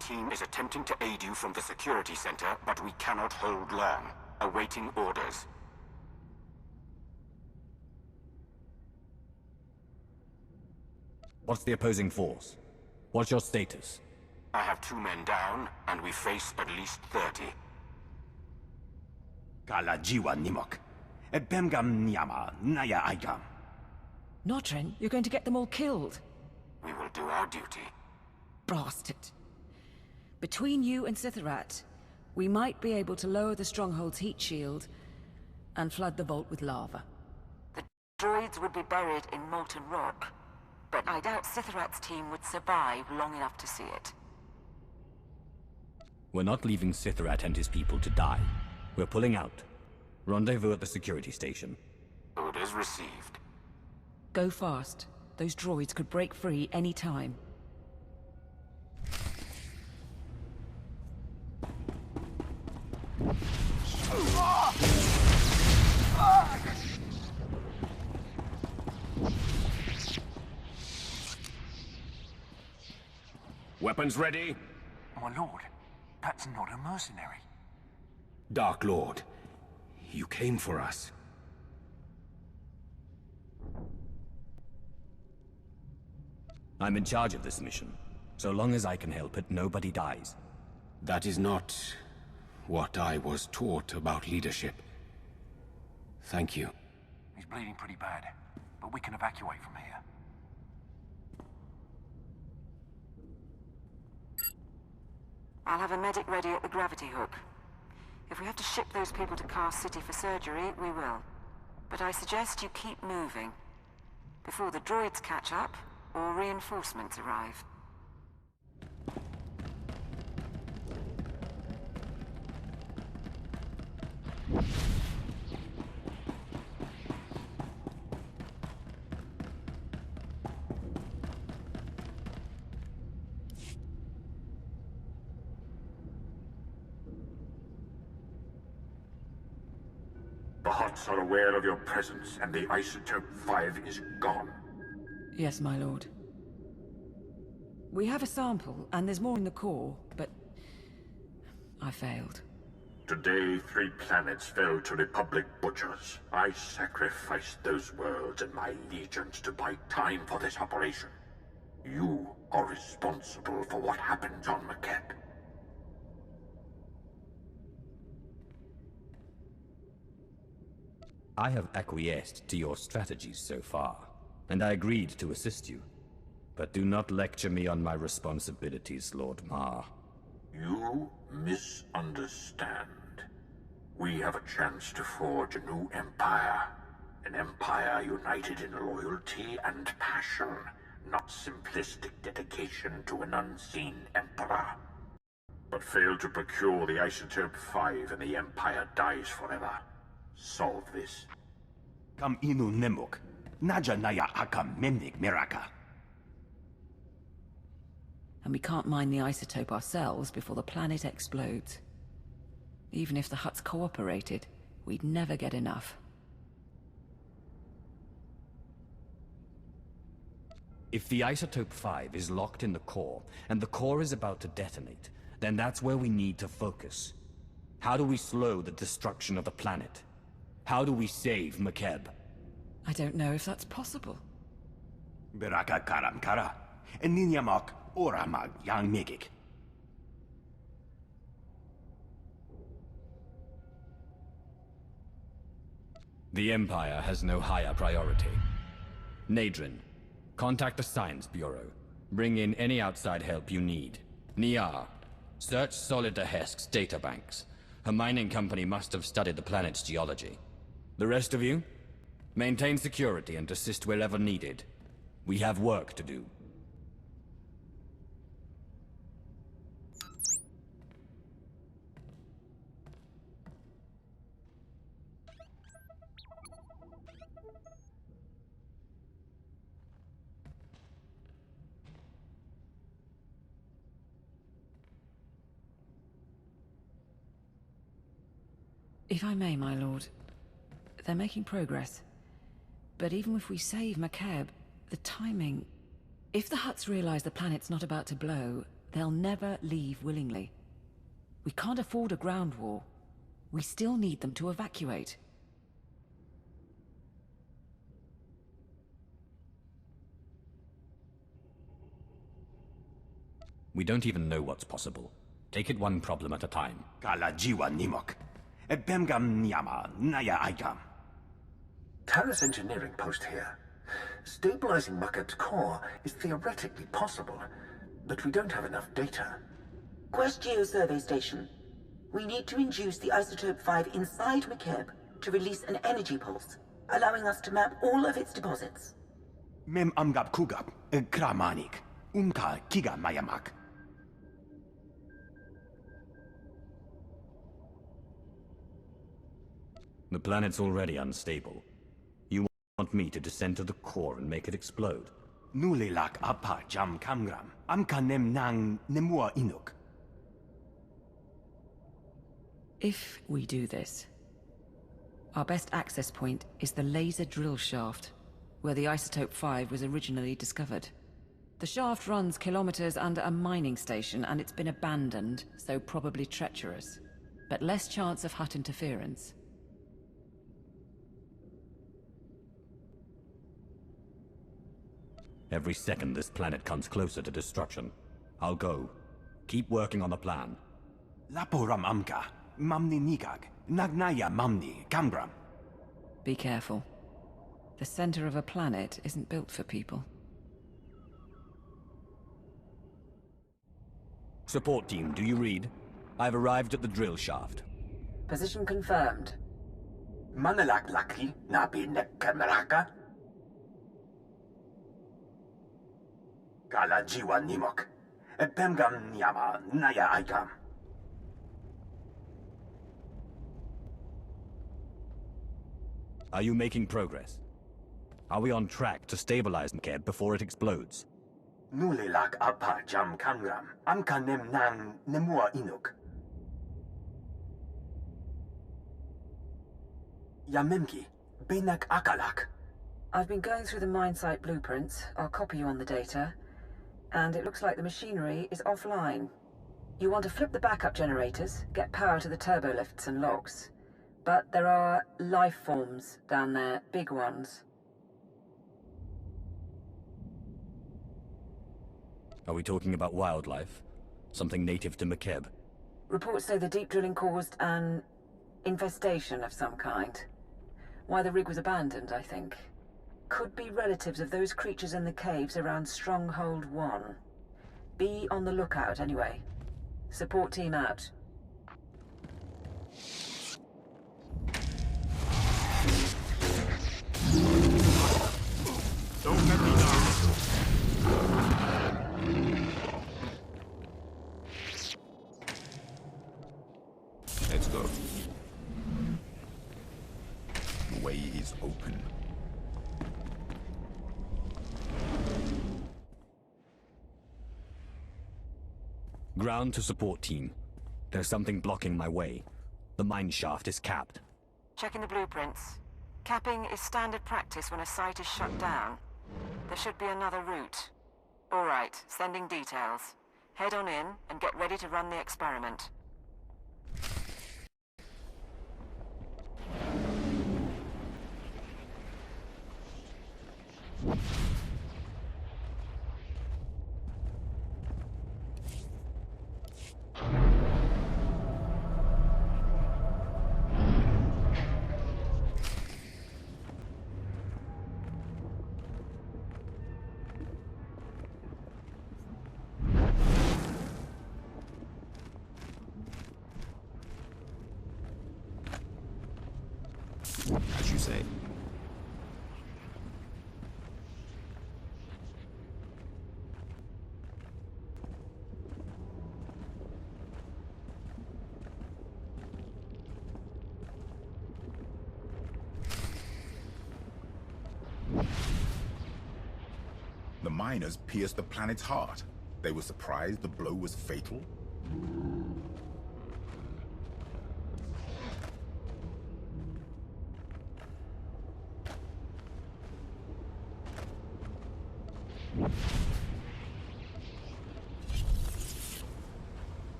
Team is attempting to aid you from the security center, but we cannot hold long. Awaiting orders. What's the opposing force? What's your status? I have 2 men down, and we face at least 30. Kala jiwa nimok. Bemgam nyama naya aikam. Notren, you're going to get them all killed. We will do our duty. Bastard. Between you and Sitharat, we might be able to lower the Stronghold's heat shield and flood the vault with lava. The droids would be buried in molten rock, but I doubt Sitharat's team would survive long enough to see it. We're not leaving Sitharat and his people to die. We're pulling out. Rendezvous at the security station. Orders received. Go fast. Those droids could break free any time. Weapons ready? My lord, that's not a mercenary. Dark Lord, you came for us. I'm in charge of this mission. So long as I can help it, nobody dies. That is not what I was taught about leadership. Thank you. He's bleeding pretty bad, but we can evacuate from here. I'll have a medic ready at the gravity hook. If we have to ship those people to Car City for surgery, we will. But I suggest you keep moving. Before the droids catch up, or reinforcements arrive. The Hutts are aware of your presence, and the Isotope 5 is gone. Yes, my lord. We have a sample, and there's more in the core, but I failed. Today, 3 planets fell to Republic butchers. I sacrificed those worlds and my legions to buy time for this operation. You are responsible for what happened on Makeb. I have acquiesced to your strategies so far, and I agreed to assist you. But do not lecture me on my responsibilities, Lord Mar. You misunderstand. We have a chance to forge a new empire. An empire united in loyalty and passion, not simplistic dedication to an unseen emperor. But fail to procure the Isotope 5 and the Empire dies forever. Solve this. Kam inu nemuk. Naja naya akam memnik miraka. And we can't mine the isotope ourselves before the planet explodes. Even if the Hutts cooperated, we'd never get enough. If the Isotope 5 is locked in the core, and the core is about to detonate, then that's where we need to focus. How do we slow the destruction of the planet? How do we save Makeb? I don't know if that's possible. Beraka karam kara. Eninyamak oramag yang megik. The Empire has no higher priority. Nadrin, contact the Science Bureau. Bring in any outside help you need. Niar, search Solid Hesk's databanks. Her mining company must have studied the planet's geology. The rest of you? Maintain security and assist wherever needed. We have work to do. If I may, my lord. They're making progress. But even if we save Makeb, the timing... If the Hutts realize the planet's not about to blow, they'll never leave willingly. We can't afford a ground war. We still need them to evacuate. We don't even know what's possible. Take it one problem at a time. Kala jiwa nimok. Ebemgam nyama naya aikam. Terrace engineering post here. Stabilizing Makeb's core is theoretically possible, but we don't have enough data. Quest Geo Survey Station. We need to induce the Isotope 5 inside Makeb to release an energy pulse, allowing us to map all of its deposits. Mem amgab kugab, kramanik, umka kiga mayamak. The planet's already unstable. You want me to descend to the core and make it explode? Nulilak apa jam kamgram, amka nem nang nemua inuk. If we do this, our best access point is the laser drill shaft, where the Isotope 5 was originally discovered. The shaft runs kilometers under a mining station, and it's been abandoned, so probably treacherous. But less chance of Hutt interference. Every second this planet comes closer to destruction. I'll go. Keep working on the plan. Laporam amka, mamni nikag, nagnaya mamni, kamgram. Be careful. The center of a planet isn't built for people. Support team, do you read? I've arrived at the drill shaft. Position confirmed. Manalak laki nabi nekkameraka. Kala jiwa nimok. Epemgam nyama naya aikam. Are you making progress? Are we on track to stabilize Makeb before it explodes? Nulilak apa jam kangram. Amka nem nang nemua inuk. Yamemki, benak akalak. I've been going through the mine site blueprints. I'll copy you on the data. And it looks like the machinery is offline. You want to flip the backup generators, get power to the turbo lifts and logs. But there are life forms down there, big ones. Are we talking about wildlife? Something native to Makeb? Reports say the deep drilling caused an infestation of some kind. Why the rig was abandoned, I think. Could be relatives of those creatures in the caves around Stronghold 1. Be on the lookout anyway. Support team out. Don't let me down. Let's go. The way is open. Ground to support team. There's something blocking my way. The mine shaft is capped. Checking the blueprints. Capping is standard practice when a site is shut down. There should be another route. All right, sending details. Head on in and get ready to run the experiment. As you say. The miners pierced the planet's heart. They were surprised the blow was fatal.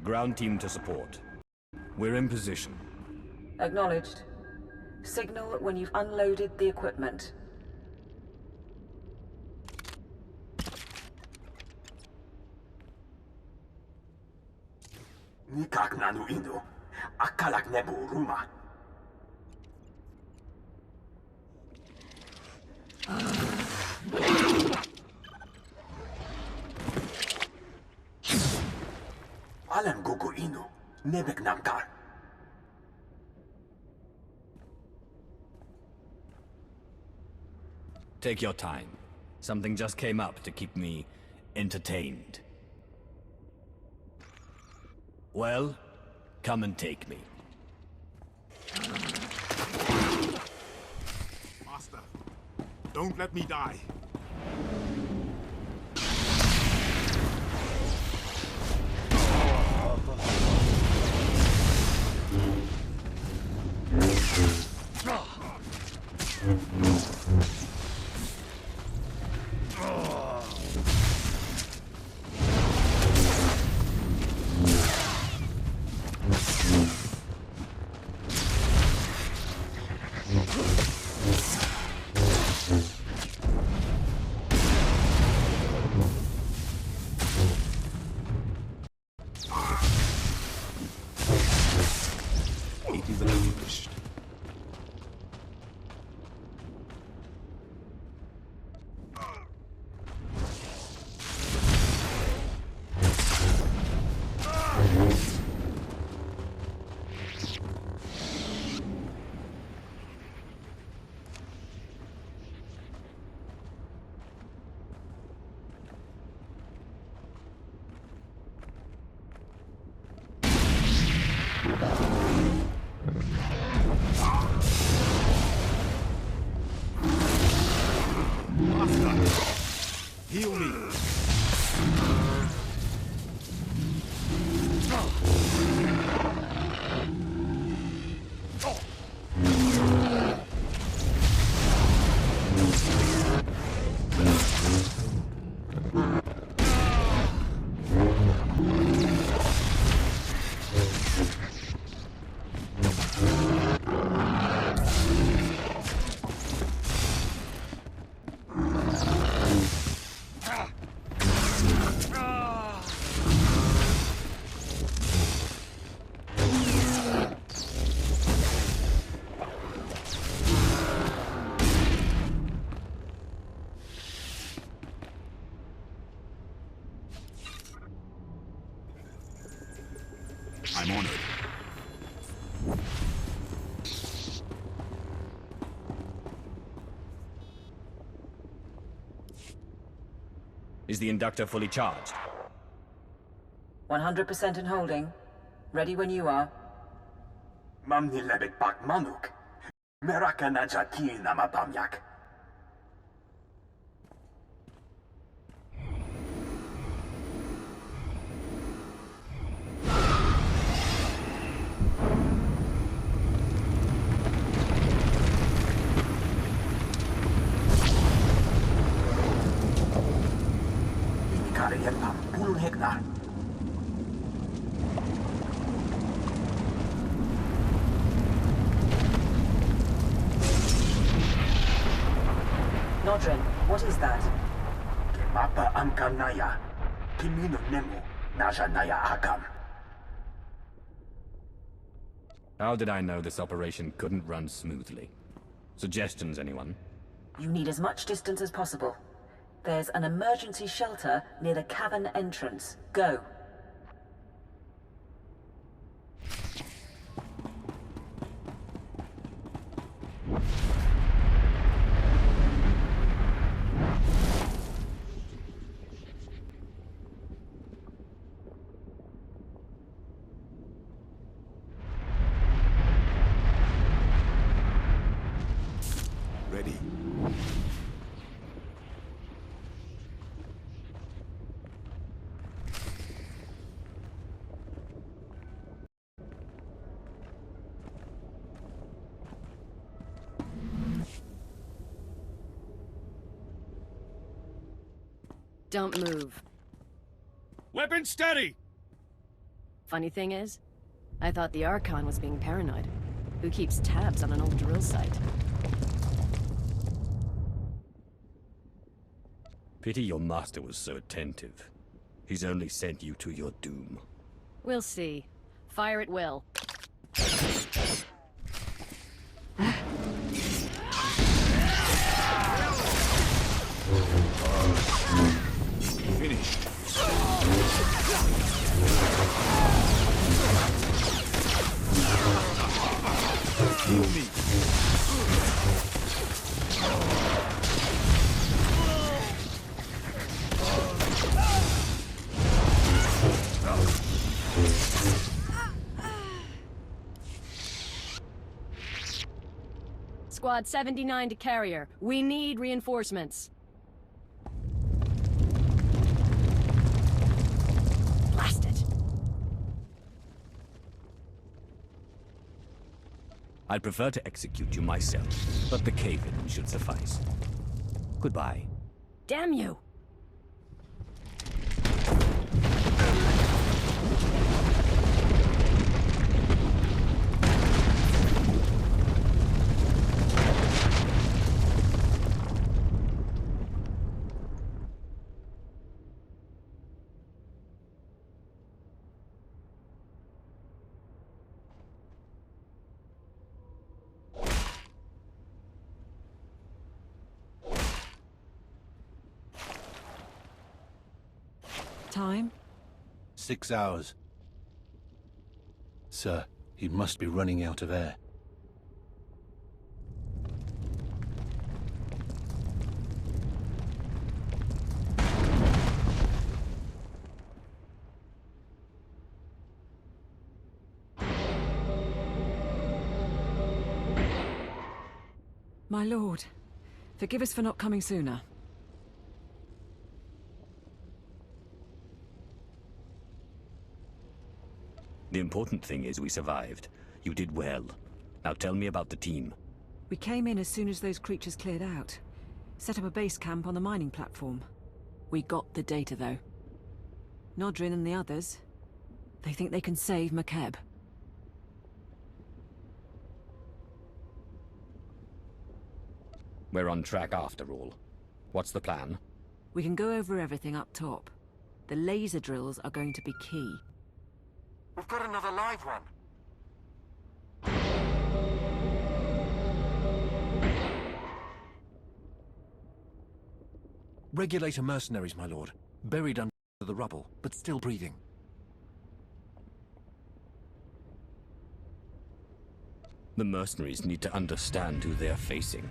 Ground team to support. We're in position. Acknowledged. Signal when you've unloaded the equipment. Nikak nanu indo. Akalak nebu ruma. nebek namkar. Take your time. Something just came up to keep me entertained. Well, come and take me. Master, don't let me die. It is accomplished. Heal me. I'm honored. Is the inductor fully charged? 100% in holding. Ready when you are. Mamni lebek bak manuk. Meraka najaki nama bamyak. Nodrin, what is that? Mapa amkam naya. Kimino nemu. Naja naya akam. How did I know this operation couldn't run smoothly? Suggestions, anyone? You need as much distance as possible. There's an emergency shelter near the cavern entrance. Go. Ready. Don't move. Weapon steady! Funny thing is, I thought the Archon was being paranoid. Who keeps tabs on an old drill site? Pity your master was so attentive. He's only sent you to your doom. We'll see. Fire at will. Finished. Squad 79 to carrier. We need reinforcements. Blast it! I'd prefer to execute you myself, but the cave-in should suffice. Goodbye. Damn you! Time? 6 hours. Sir, he must be running out of air. My lord, forgive us for not coming sooner. The important thing is we survived. You did well. Now tell me about the team. We came in as soon as those creatures cleared out. Set up a base camp on the mining platform. We got the data, though. Nodrin and the others, they think they can save Makeb. We're on track after all. What's the plan? We can go over everything up top. The laser drills are going to be key. We've got another live one. Regulator mercenaries, my lord. Buried under the rubble, but still breathing. The mercenaries need to understand who they're facing.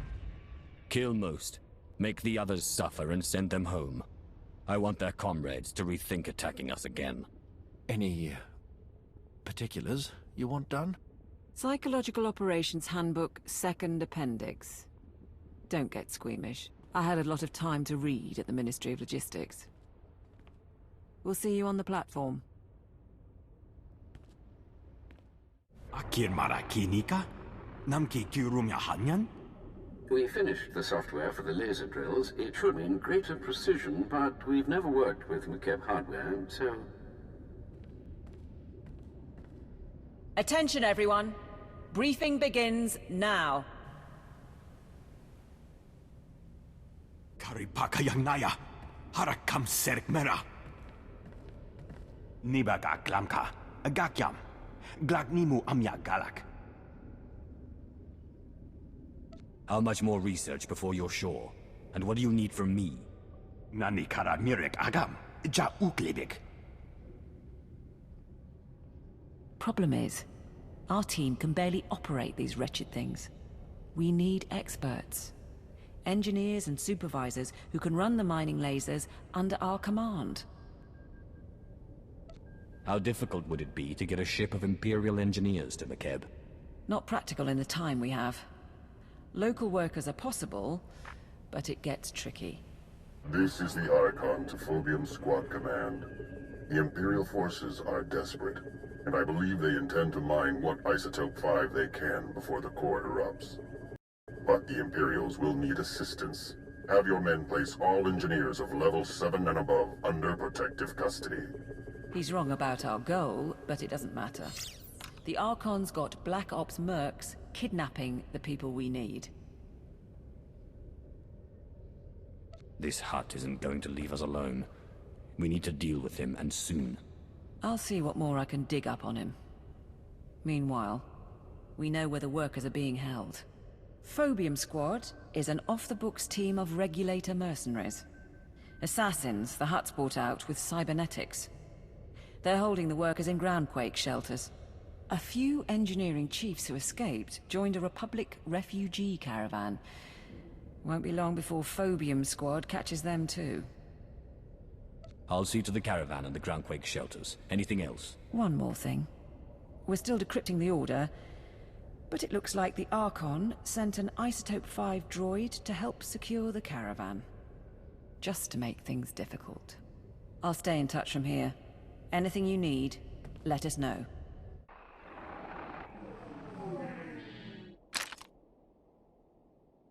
Kill most, make the others suffer and send them home. I want their comrades to rethink attacking us again. Any particulars you want done? Psychological Operations Handbook, second appendix. Don't get squeamish. I had a lot of time to read at the Ministry of Logistics. We'll see you on the platform. Akir marakinika? Namki kyurumya hanyan? We finished the software for the laser drills. It should mean greater precision, but we've never worked with Makeb hardware, so... Attention, everyone. Briefing begins now. Karipaka yang naya, harakam serik mera. Nibaga glamka, agakyam, glagnimu amya galak. How much more research before you're sure? And what do you need from me? Nani kara mirek agam, ja uklibik. Problem is, our team can barely operate these wretched things. We need experts. Engineers and supervisors who can run the mining lasers under our command. How difficult would it be to get a ship of Imperial engineers to Makeb? Not practical in the time we have. Local workers are possible, but it gets tricky. This is the Archon to Phobium Squad Command. The Imperial forces are desperate, and I believe they intend to mine what Isotope 5 they can before the core erupts. But the Imperials will need assistance. Have your men place all engineers of level 7 and above under protective custody. He's wrong about our goal, but it doesn't matter. The Archon's got Black Ops mercs kidnapping the people we need. This Hutt isn't going to leave us alone. We need to deal with him, and soon. I'll see what more I can dig up on him. Meanwhile, we know where the workers are being held. Phobium Squad is an off-the-books team of regulator mercenaries. Assassins the Hutt's brought out with cybernetics. They're holding the workers in groundquake shelters. A few engineering chiefs who escaped joined a Republic refugee caravan. Won't be long before Phobium Squad catches them too. I'll see to the caravan and the groundquake shelters. Anything else? One more thing. We're still decrypting the order, But it looks like the Archon sent an Isotope 5 droid to help secure the caravan. Just to make things difficult. I'll stay in touch from here. Anything you need, let us know.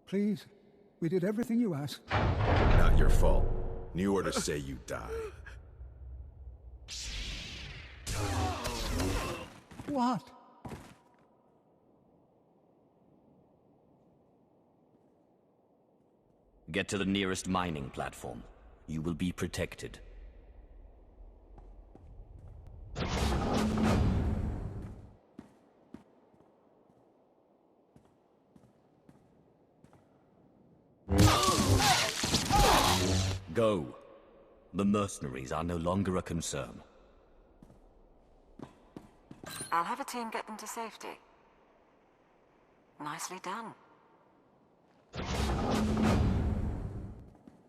Please, we did everything you asked. Not your fault. New orders say you die. What? Get to the nearest mining platform. You will be protected. Go. The mercenaries are no longer a concern. I'll have a team get them to safety. Nicely done.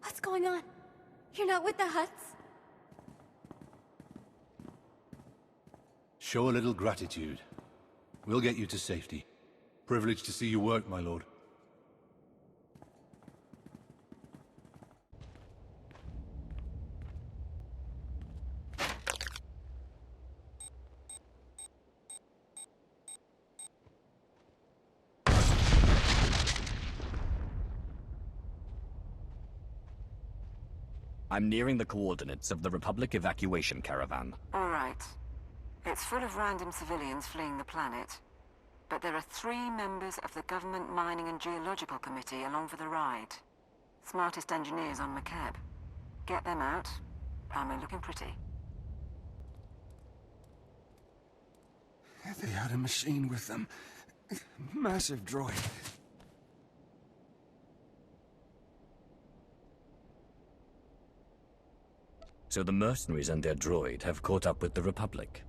What's going on? You're not with the Hutts? Show a little gratitude. We'll get you to safety. Privileged to see you work, my lord. I'm nearing the coordinates of the Republic evacuation caravan. All right. It's full of random civilians fleeing the planet. But there are 3 members of the Government Mining and Geological Committee along for the ride. Smartest engineers on Makeb. Get them out, and we're looking pretty. They had a machine with them. Massive droid. So the mercenaries and their droid have caught up with the Republic.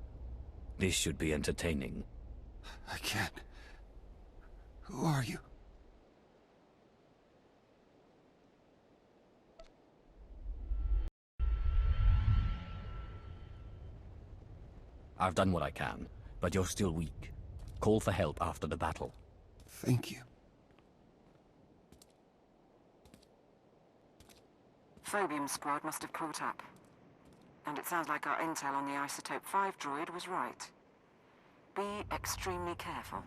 This should be entertaining. I can't. Who are you? I've done what I can, but you're still weak. Call for help after the battle. Thank you. Phobium squad must have caught up. And it sounds like our intel on the Isotope 5 droid was right. Be extremely careful.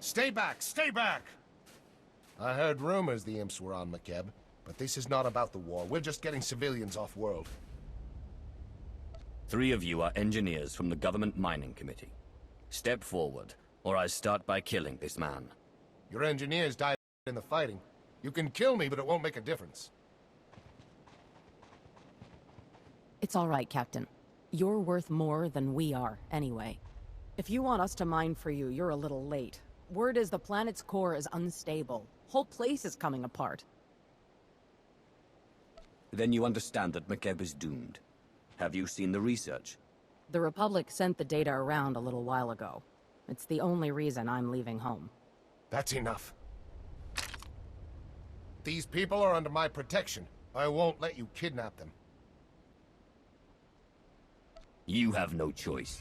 Stay back! Stay back! I heard rumors the imps were on Makeb, but this is not about the war. We're just getting civilians off-world. 3 of you are engineers from the Government Mining Committee. Step forward, or I start by killing this man. Your engineers died in the fighting. You can kill me, but it won't make a difference. It's all right, Captain. You're worth more than we are, anyway. If you want us to mine for you, you're a little late. Word is the planet's core is unstable. Whole place is coming apart. Then you understand that Makeb is doomed. Have you seen the research? The Republic sent the data around a little while ago. It's the only reason I'm leaving home. That's enough. These people are under my protection. I won't let you kidnap them. You have no choice.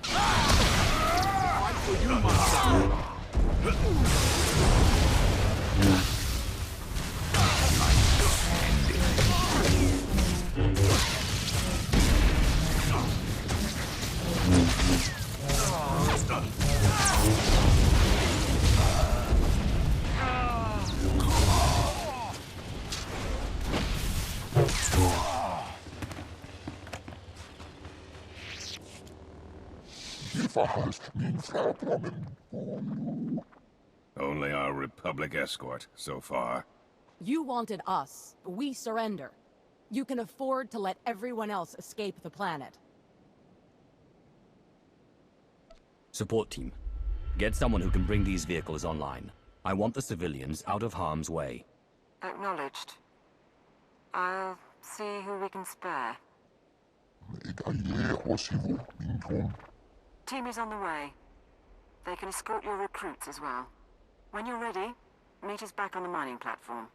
Fight for you, my son! Only our Republic escort, so far. You wanted us. We surrender. You can afford to let everyone else escape the planet. Support team. Get someone who can bring these vehicles online. I want the civilians out of harm's way. Acknowledged. I'll see who we can spare. Team is on the way. They can escort your recruits as well. When you're ready, meet us back on the mining platform.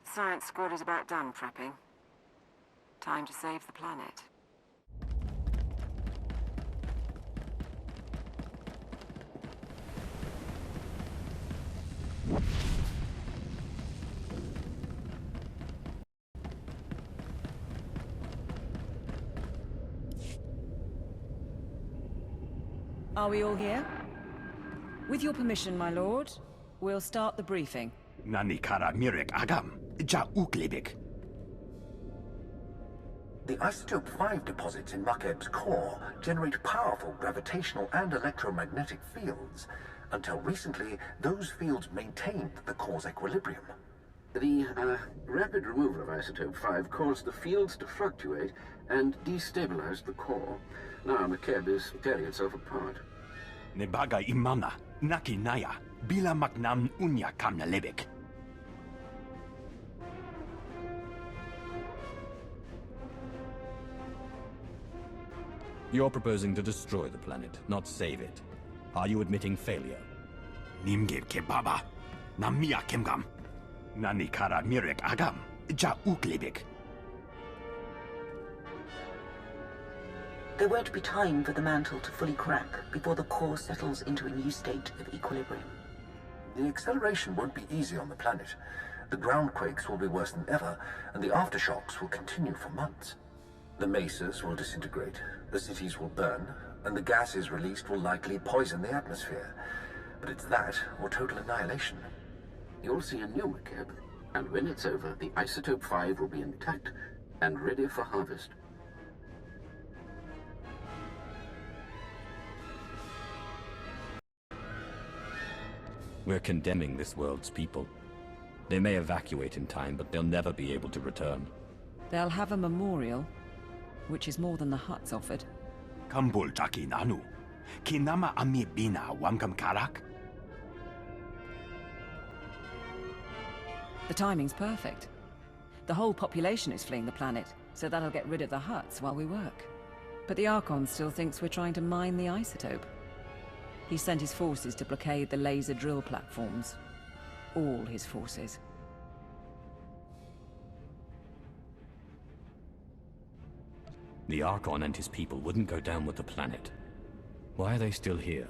Science squad is about done prepping. Time to save the planet. Are we all here? With your permission, my lord, we'll start the briefing. Nani kara mirek agam, ja uklebik. The Isotope 5 deposits in Makeb's core generate powerful gravitational and electromagnetic fields. Until recently, those fields maintained the core's equilibrium. The rapid removal of Isotope 5 caused the fields to fluctuate and destabilized the core. Now Makeb is tearing itself apart. Nebaga imana, naki naya, bila maknam unya kamna lebek. You're proposing to destroy the planet, not save it. Are you admitting failure? Nimgeb kebaba, namia kemgam. Nani kara mirek agam, ja uklebek. There won't be time for the mantle to fully crack before the core settles into a new state of equilibrium. The acceleration won't be easy on the planet. The ground quakes will be worse than ever, and the aftershocks will continue for months. The mesas will disintegrate, the cities will burn, and the gases released will likely poison the atmosphere. But it's that or total annihilation. You'll see a new Makeb, and when it's over, the Isotope 5 will be intact and ready for harvest. We're condemning this world's people. They may evacuate in time, but they'll never be able to return. They'll have a memorial, which is more than the Hutts offered. Kambul taki nanu, kinama ami bina wangam karak. The timing's perfect. The whole population is fleeing the planet, so that'll get rid of the Hutts while we work. But the Archon still thinks we're trying to mine the isotope. He sent his forces to blockade the laser drill platforms. All his forces. The Archon and his people wouldn't go down with the planet. Why are they still here?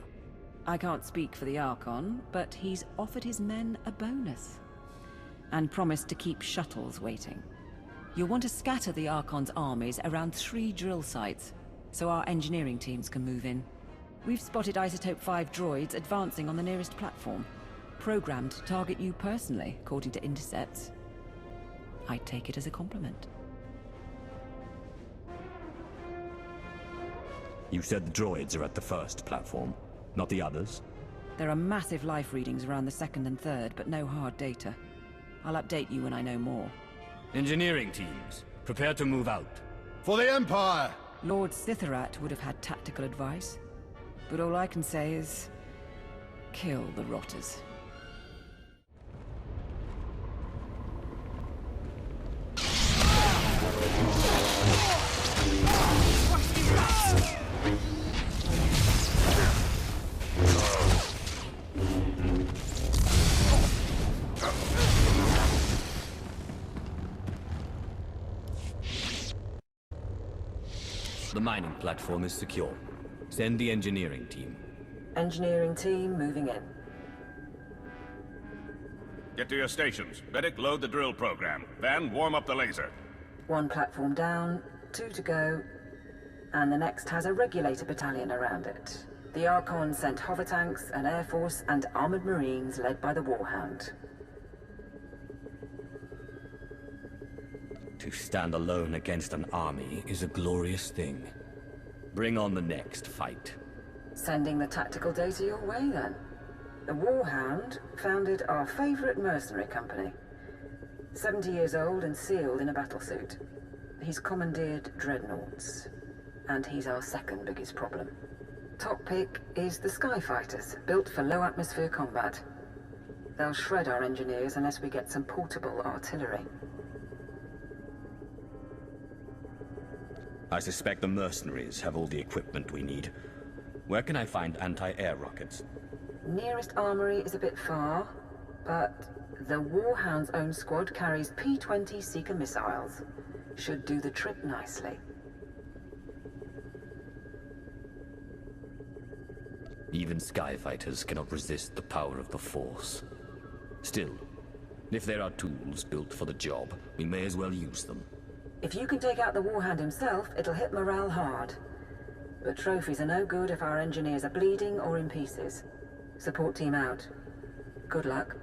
I can't speak for the Archon, but he's offered his men a bonus. And promised to keep shuttles waiting. You'll want to scatter the Archon's armies around 3 drill sites, so our engineering teams can move in. We've spotted Isotope 5 droids advancing on the nearest platform. Programmed to target you personally, according to intercepts. I'd take it as a compliment. You said the droids are at the first platform, not the others? There are massive life readings around the 2nd and 3rd, but no hard data. I'll update you when I know more. Engineering teams, prepare to move out. For the Empire! Lord Sitharat would have had tactical advice, but all I can say is... kill the rotters. The mining platform is secure. Send the engineering team. Engineering team moving in. Get to your stations. Medic, load the drill program. Van, warm up the laser. 1 platform down, 2 to go, and the next has a regulator battalion around it. The Archon sent hover tanks, an air force, and armored marines led by the Warhound. To stand alone against an army is a glorious thing. Bring on the next fight. Sending the tactical data your way, then. The Warhound founded our favorite mercenary company. 70 years old and sealed in a battlesuit. He's commandeered dreadnoughts. And he's our second biggest problem. Top pick is the Skyfighters, built for low atmosphere combat. They'll shred our engineers unless we get some portable artillery. I suspect the mercenaries have all the equipment we need. Where can I find anti-air rockets? Nearest armory is a bit far, but the Warhound's own squad carries P-20 Seeker missiles. Should do the trick nicely. Even Skyfighters cannot resist the power of the Force. Still, if there are tools built for the job, we may as well use them. If you can take out the Warhound himself, it'll hit morale hard. But trophies are no good if our engineers are bleeding or in pieces. Support team out. Good luck.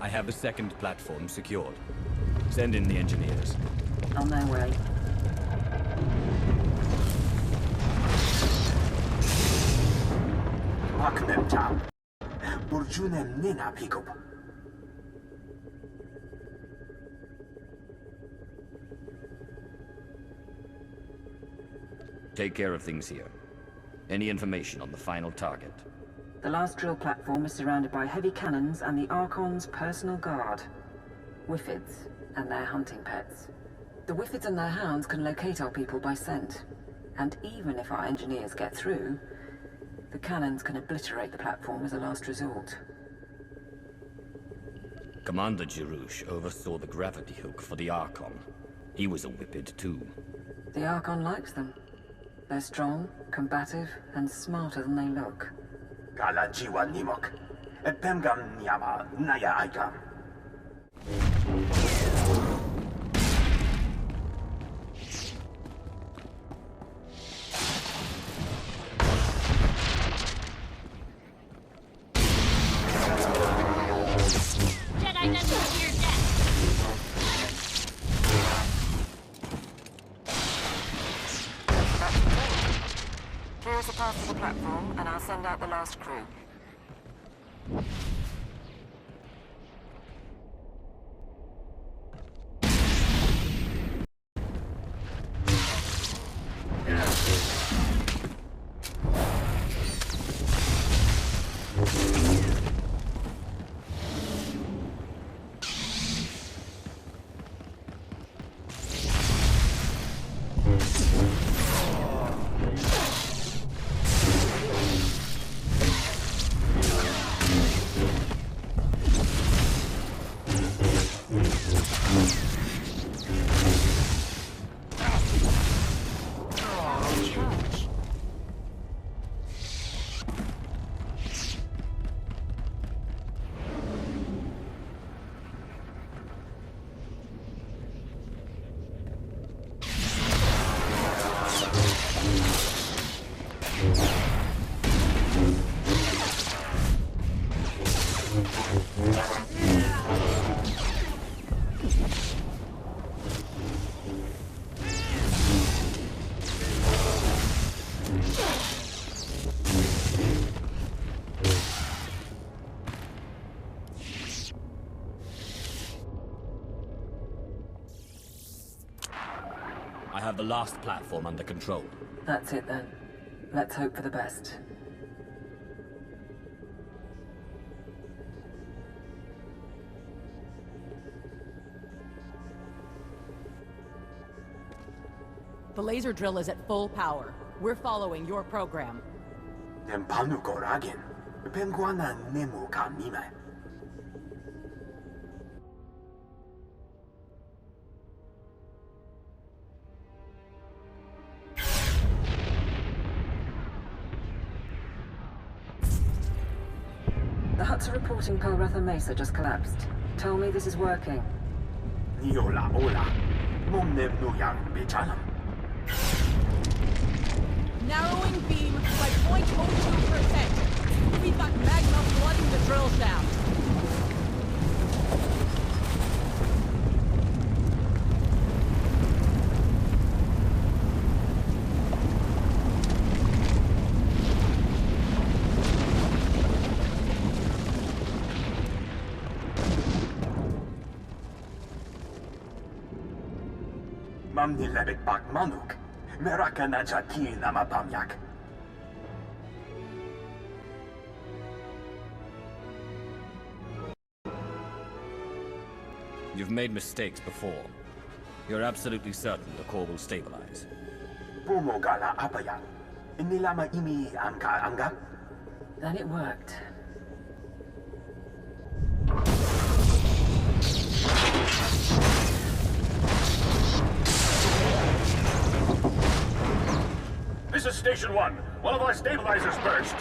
I have the second platform secured. Send in the engineers. On their way. Makeb tam. Burjunem nina Makeb. Take care of things here. Any information on the final target? The last drill platform is surrounded by heavy cannons and the Archon's personal guard. Whiffids and their hunting pets. The Whiffids and their hounds can locate our people by scent. And even if our engineers get through, the cannons can obliterate the platform as a last resort. Commander Jirush oversaw the gravity hook for the Archon. He was a Whippid too. The Archon likes them. They're strong, combative, and smarter than they look. Kala jiwa nimok. Epemgam nyama naya aikam. Jedi doesn't fear death. Here's the path to the platform, and I'll send out the last crew. I have the last platform under control. That's it then. Let's hope for the best. The laser drill is at full power. We're following your program. Nempanukoragin. Penguana nemu kamime. The Hutts are reporting Palratha Mesa just collapsed. Tell me this is working. Niola ola. Momnem nuyang bechalam. Narrowing beam by 0.02%. We've got magma flooding the drill shaft. Mamni lebek bak manuk. Merakana jaki nama pamyak. You've made mistakes before. You're absolutely certain the core will stabilize. Pumogala apaya. Inilama imi amka anga? Then it worked. This is Station 1. One of our stabilizers burst.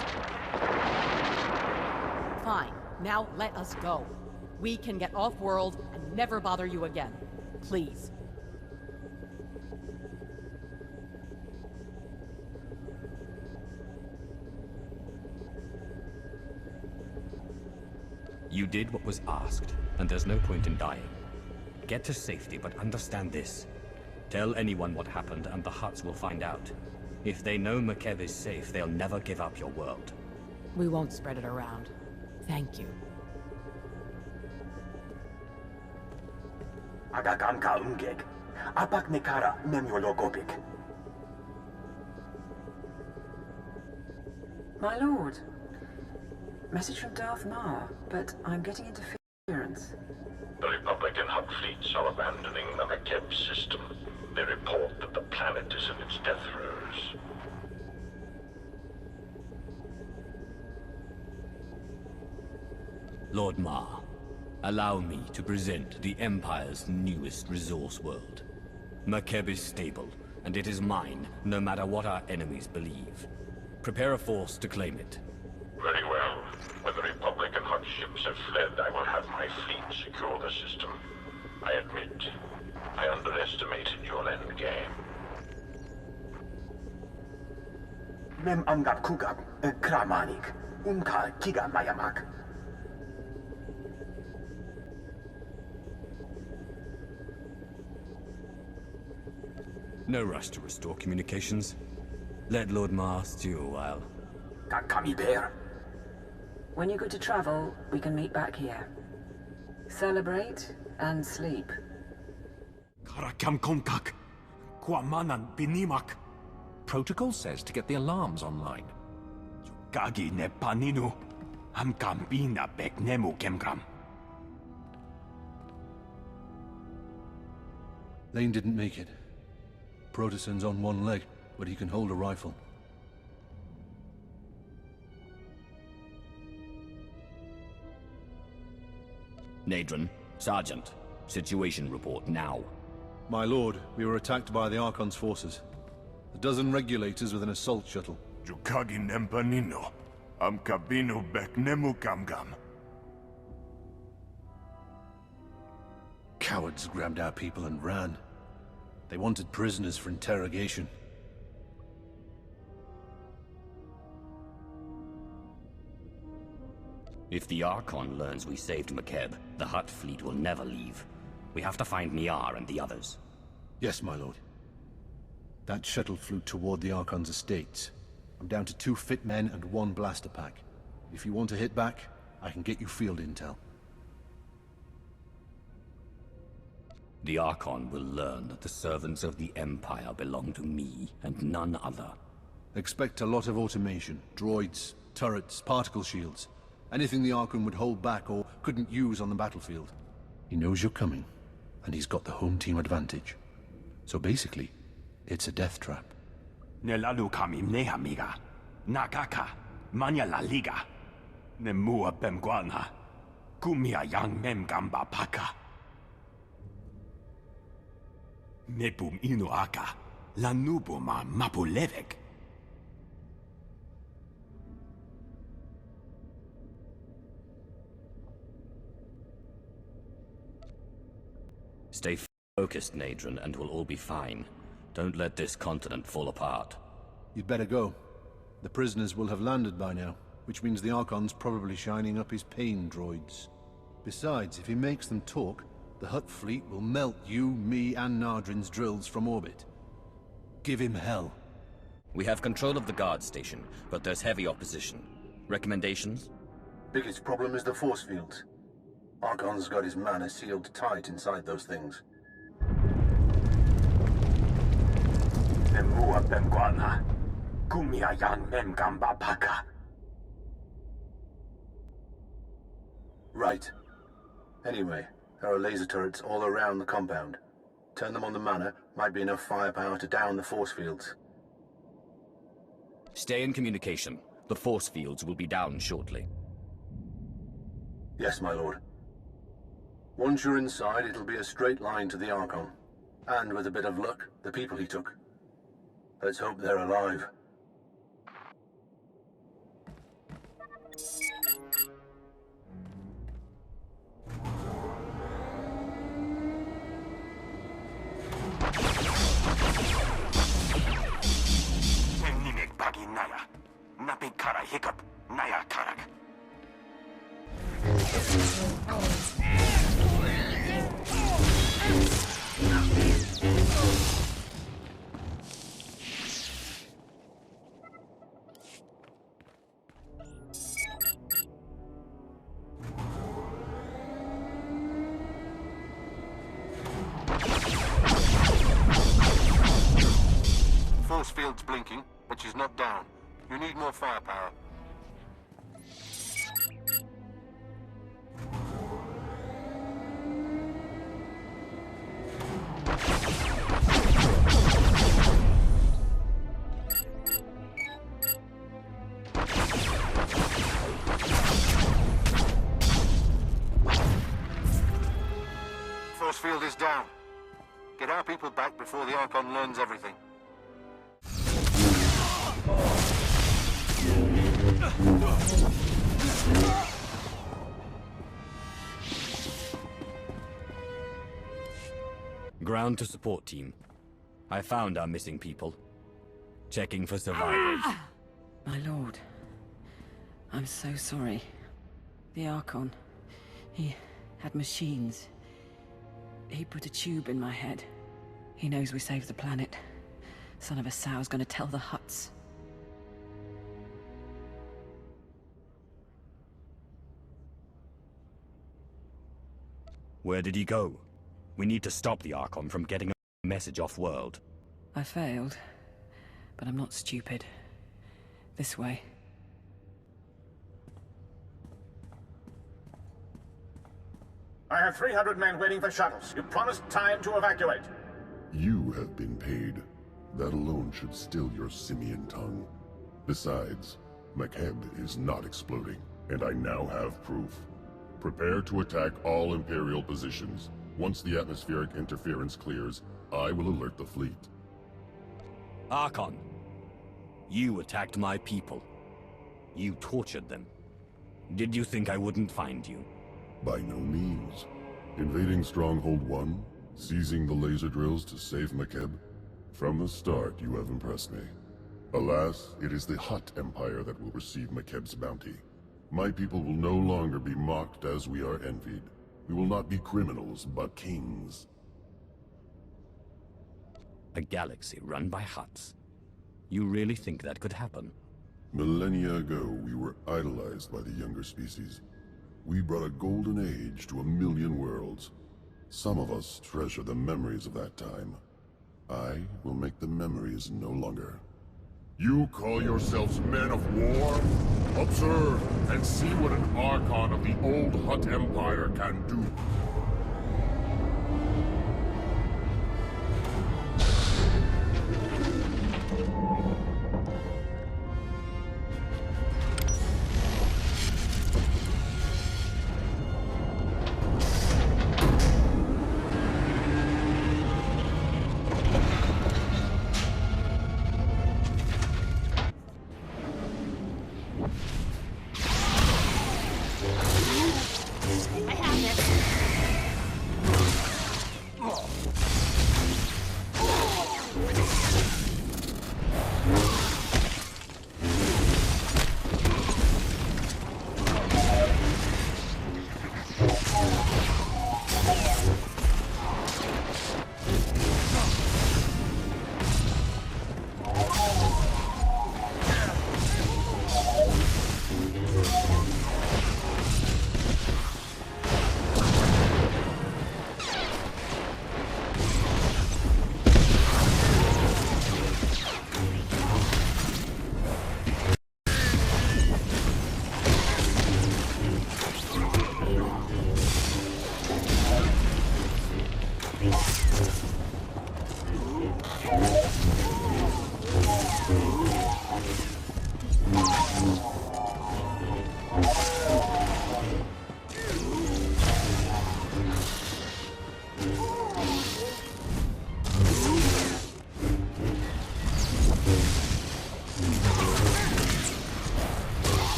Fine. Now let us go. We can get off-world and never bother you again. Please. You did what was asked, and there's no point in dying. Get to safety, but understand this. Tell anyone what happened, and the Hutts will find out. If they know Makeb is safe, they'll never give up your world. We won't spread it around. Thank you. Agagamka ungeg. Apak nekara memyologopik. My lord. Message from Darth Maul, but I'm getting interference. The Republic and Hutt fleets are abandoning the Makeb system. They report that the planet is in its death throes. Lord Ma, allow me to present the Empire's newest resource world. Makeb is stable, and it is mine, no matter what our enemies believe. Prepare a force to claim it. Very well. When the Republic and Hutt ships have fled, I will have my fleet secure the system. I admit, I underestimated your end game. Mem anggap kugak, kramanik, unka kiga mayamak. No rush to restore communications. Let Lord Mar stew a while. Kami bear. When you're good to travel, we can meet back here. Celebrate and sleep. Karakam konkak. Kwamanan binimak. Protocol says to get the alarms online. Gagi ne paninu. Am kambina bek nemu kemgram. Lane didn't make it. Protestan's on one leg, but he can hold a rifle. Nadron, Sergeant, situation report now. My lord, we were attacked by the Archon's forces. A dozen regulators with an assault shuttle. Jukagi nempanino. Am kabino bek nemu kamgam. Cowards grabbed our people and ran. They wanted prisoners for interrogation. If the Archon learns we saved Makeb, the Hutt fleet will never leave. We have to find Niar and the others. Yes, my lord. That shuttle flew toward the Archon's estates. I'm down to 2 fit men and 1 blaster pack. If you want to hit back, I can get you field intel. The Archon will learn that the servants of the Empire belong to me and none other. Expect a lot of automation. Droids, turrets, particle shields. Anything the Archon would hold back or couldn't use on the battlefield. He knows you're coming, and he's got the home team advantage. So basically, it's a death trap. Nelalu kami nehamiga. Nakaka. Manya la liga. Nemua bemguana. Kumia yang mem gamba paka. Nebum inu aka. Lanubuma mapulevek. Stay focused, Nadron, and we'll all be fine. Don't let this continent fall apart. You'd better go. The prisoners will have landed by now, which means the Archon's probably shining up his pain droids. Besides, if he makes them talk, the Hutt fleet will melt you, me, and Nardrin's drills from orbit. Give him hell. We have control of the guard station, but there's heavy opposition. Recommendations? Biggest problem is the force fields. Archon's got his mana sealed tight inside those things. Nemua bemguana. Kumia yang mem gamba paka. Right. Anyway, there are laser turrets all around the compound. Turn them on the mana, might be enough firepower to down the force fields. Stay in communication. The force fields will be down shortly. Yes, my lord. Once you're inside, it'll be a straight line to the Archon. And with a bit of luck, the people he took. Let's hope they're alive. Nimek bagi naya. Napi kara hiccup. Naya karak. Force field's blinking, but she's not down. You need more firepower. Force field is down. Get our people back before the Archon learns everything. Ground to support team. I found our missing people. Checking for survivors. My lord, I'm so sorry. The Archon, he had machines. He put a tube in my head. He knows we saved the planet. Son of a sow's gonna tell the Hutts. Where did he go? We need to stop the Archon from getting a message off-world. I failed, but I'm not stupid. This way. I have 300 men waiting for shuttles. You promised time to evacuate. You have been paid. That alone should still your simian tongue. Besides, Makeb is not exploding, and I now have proof. Prepare to attack all Imperial positions. Once the atmospheric interference clears, I will alert the fleet. Archon, you attacked my people. You tortured them. Did you think I wouldn't find you? By no means. Invading Stronghold 1, seizing the laser drills to save Makeb. From the start, you have impressed me. Alas, it is the Hutt Empire that will receive Makeb's bounty. My people will no longer be mocked as we are envied. We will not be criminals, but kings. A galaxy run by Hutts. You really think that could happen? Millennia ago, we were idolized by the younger species. We brought a golden age to 1,000,000 worlds. Some of us treasure the memories of that time. I will make the memories no longer. You call yourselves men of war? Observe and see what an Archon of the old Hutt Empire can do.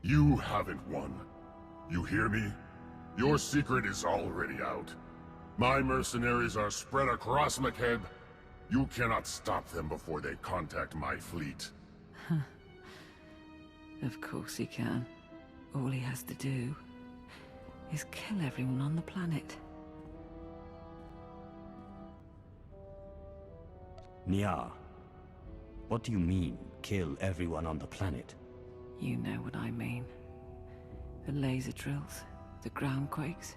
You haven't won. You hear me? Your secret is already out. My mercenaries are spread across Makeb. You cannot stop them before they contact my fleet. Of course he can. All he has to do is kill everyone on the planet. Nia, what do you mean, kill everyone on the planet? You know what I mean. The laser drills, the ground quakes.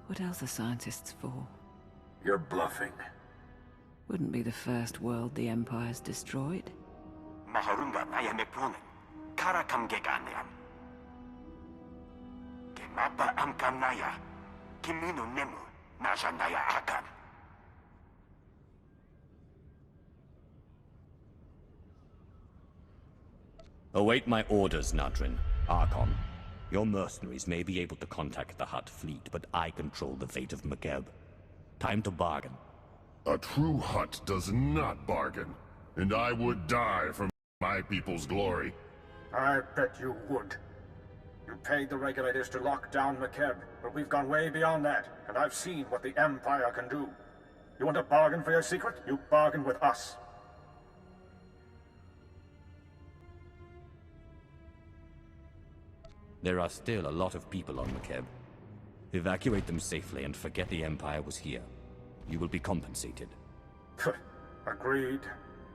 What else are scientists for? You're bluffing. Wouldn't be the first world the Empire's destroyed. Maharunga naya mekpunen. Kara kamgeganiam. Kemapa amkam naya. Kimino nemu. Naja naya akam. Await my orders, Nadrin. Archon. Your mercenaries may be able to contact the Hutt fleet, but I control the fate of Makeb. Time to bargain. A true Hutt does not bargain, and I would die for my people's glory. I bet you would. You paid the regulators to lock down Makeb, but we've gone way beyond that, and I've seen what the Empire can do. You want to bargain for your secret? You bargain with us. There are still a lot of people on Makeb. Evacuate them safely and forget the Empire was here. You will be compensated. Agreed.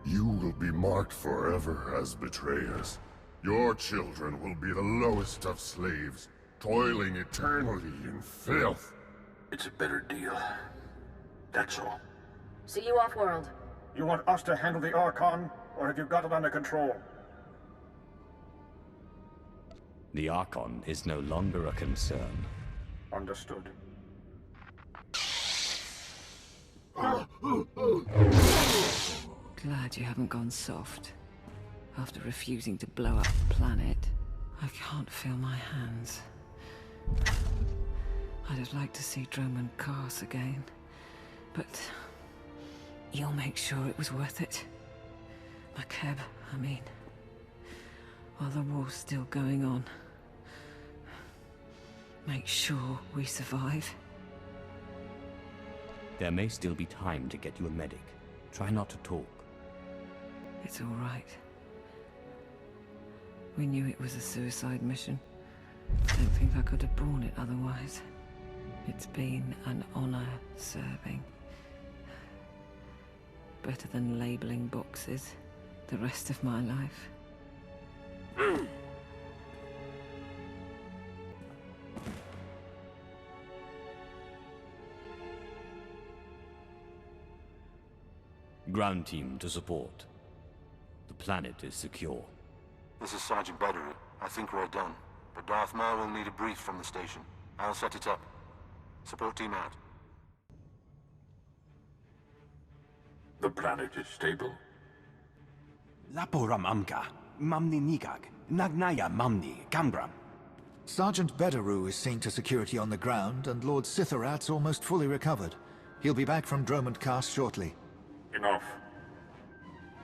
You will be marked forever as betrayers. Your children will be the lowest of slaves, toiling eternally in filth. It's a better deal. That's all. See you off-world. You want us to handle the Archon, or have you got it under control? The Archon is no longer a concern. Understood. Glad you haven't gone soft. After refusing to blow up the planet, I can't feel my hands. I'd have liked to see Dromund Kaas again, but you'll make sure it was worth it. Makeb, I mean, while the war's still going on. Make sure we survive. There may still be time to get you a medic. Try not to talk. It's all right. We knew it was a suicide mission. Don't think I could have borne it otherwise. It's been an honor serving. Better than labeling boxes the rest of my life. Ground team to support. The planet is secure. This is Sergeant Battery. I think we're done. But Darth Maul will need a brief from the station. I'll set it up. Support team out. The planet is stable? Laporam amka, mamni nigag, nagnaya mamni, Kamgram. Sergeant Bederu is seen to security on the ground, and Lord Sithorat's almost fully recovered. He'll be back from Dromund Kaas shortly. Enough.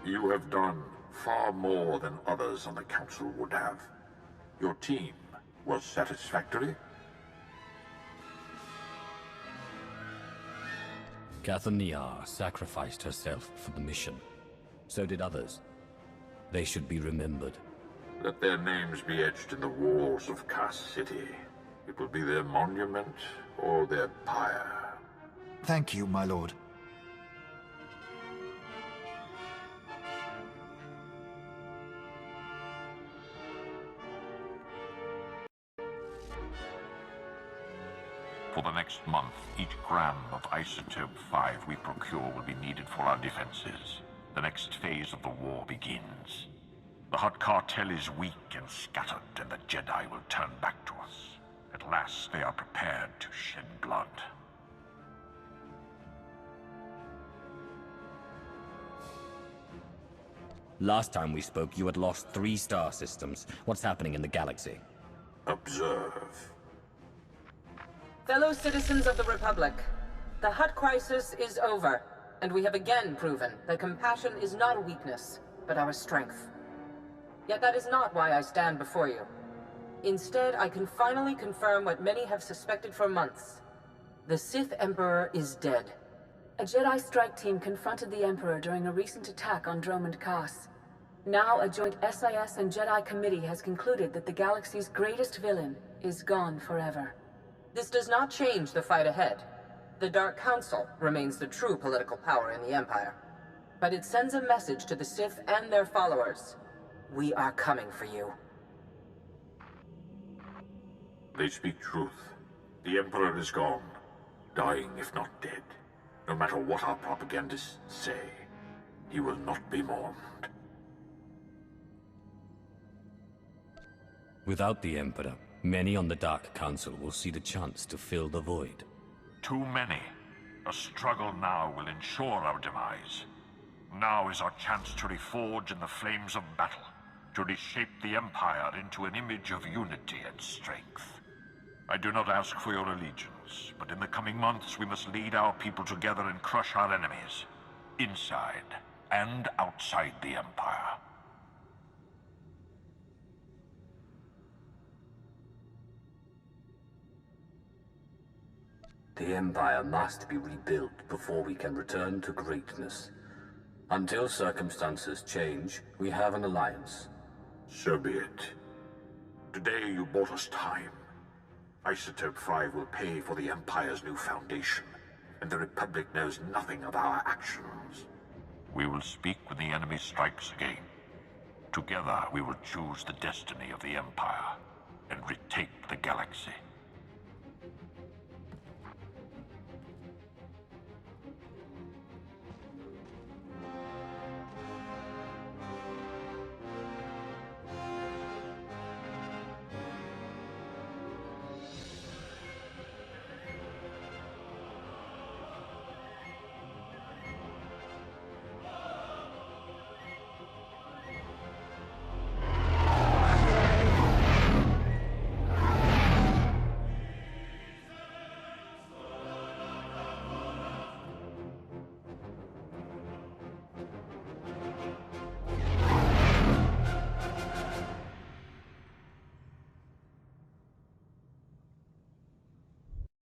You have done far more than others on the Council would have. Your team was satisfactory? Catherine Niar sacrificed herself for the mission. So did others. They should be remembered. Let their names be etched in the walls of Kaas City. It will be their monument or their pyre. Thank you, my lord. For the next month, each gram of Isotope 5 we procure will be needed for our defenses. The next phase of the war begins. The Hutt Cartel is weak and scattered, and the Jedi will turn back to us. At last, they are prepared to shed blood. Last time we spoke, you had lost 3 star systems. What's happening in the galaxy? Observe. Fellow citizens of the Republic, the Hutt crisis is over, and we have again proven that compassion is not a weakness, but our strength. Yet that is not why I stand before you. Instead, I can finally confirm what many have suspected for months. The Sith Emperor is dead. A Jedi strike team confronted the Emperor during a recent attack on Dromund Kaas. Now a joint SIS and Jedi committee has concluded that the galaxy's greatest villain is gone forever. This does not change the fight ahead. The Dark Council remains the true political power in the Empire. But it sends a message to the Sith and their followers. We are coming for you. They speak truth. The Emperor is gone. Dying if not dead. No matter what our propagandists say, he will not be mourned. Without the Emperor, many on the Dark Council will see the chance to fill the void. Too many. A struggle now will ensure our demise. Now is our chance to reforge in the flames of battle. to reshape the Empire into an image of unity and strength. I do not ask for your allegiance, but in the coming months we must lead our people together and crush our enemies, inside and outside the Empire. The Empire must be rebuilt before we can return to greatness. Until circumstances change, we have an alliance. So be it. Today you bought us time. Isotope 5 will pay for the Empire's new foundation, and the Republic knows nothing of our actions. We will speak when the enemy strikes again. Together we will choose the destiny of the Empire and retake the galaxy.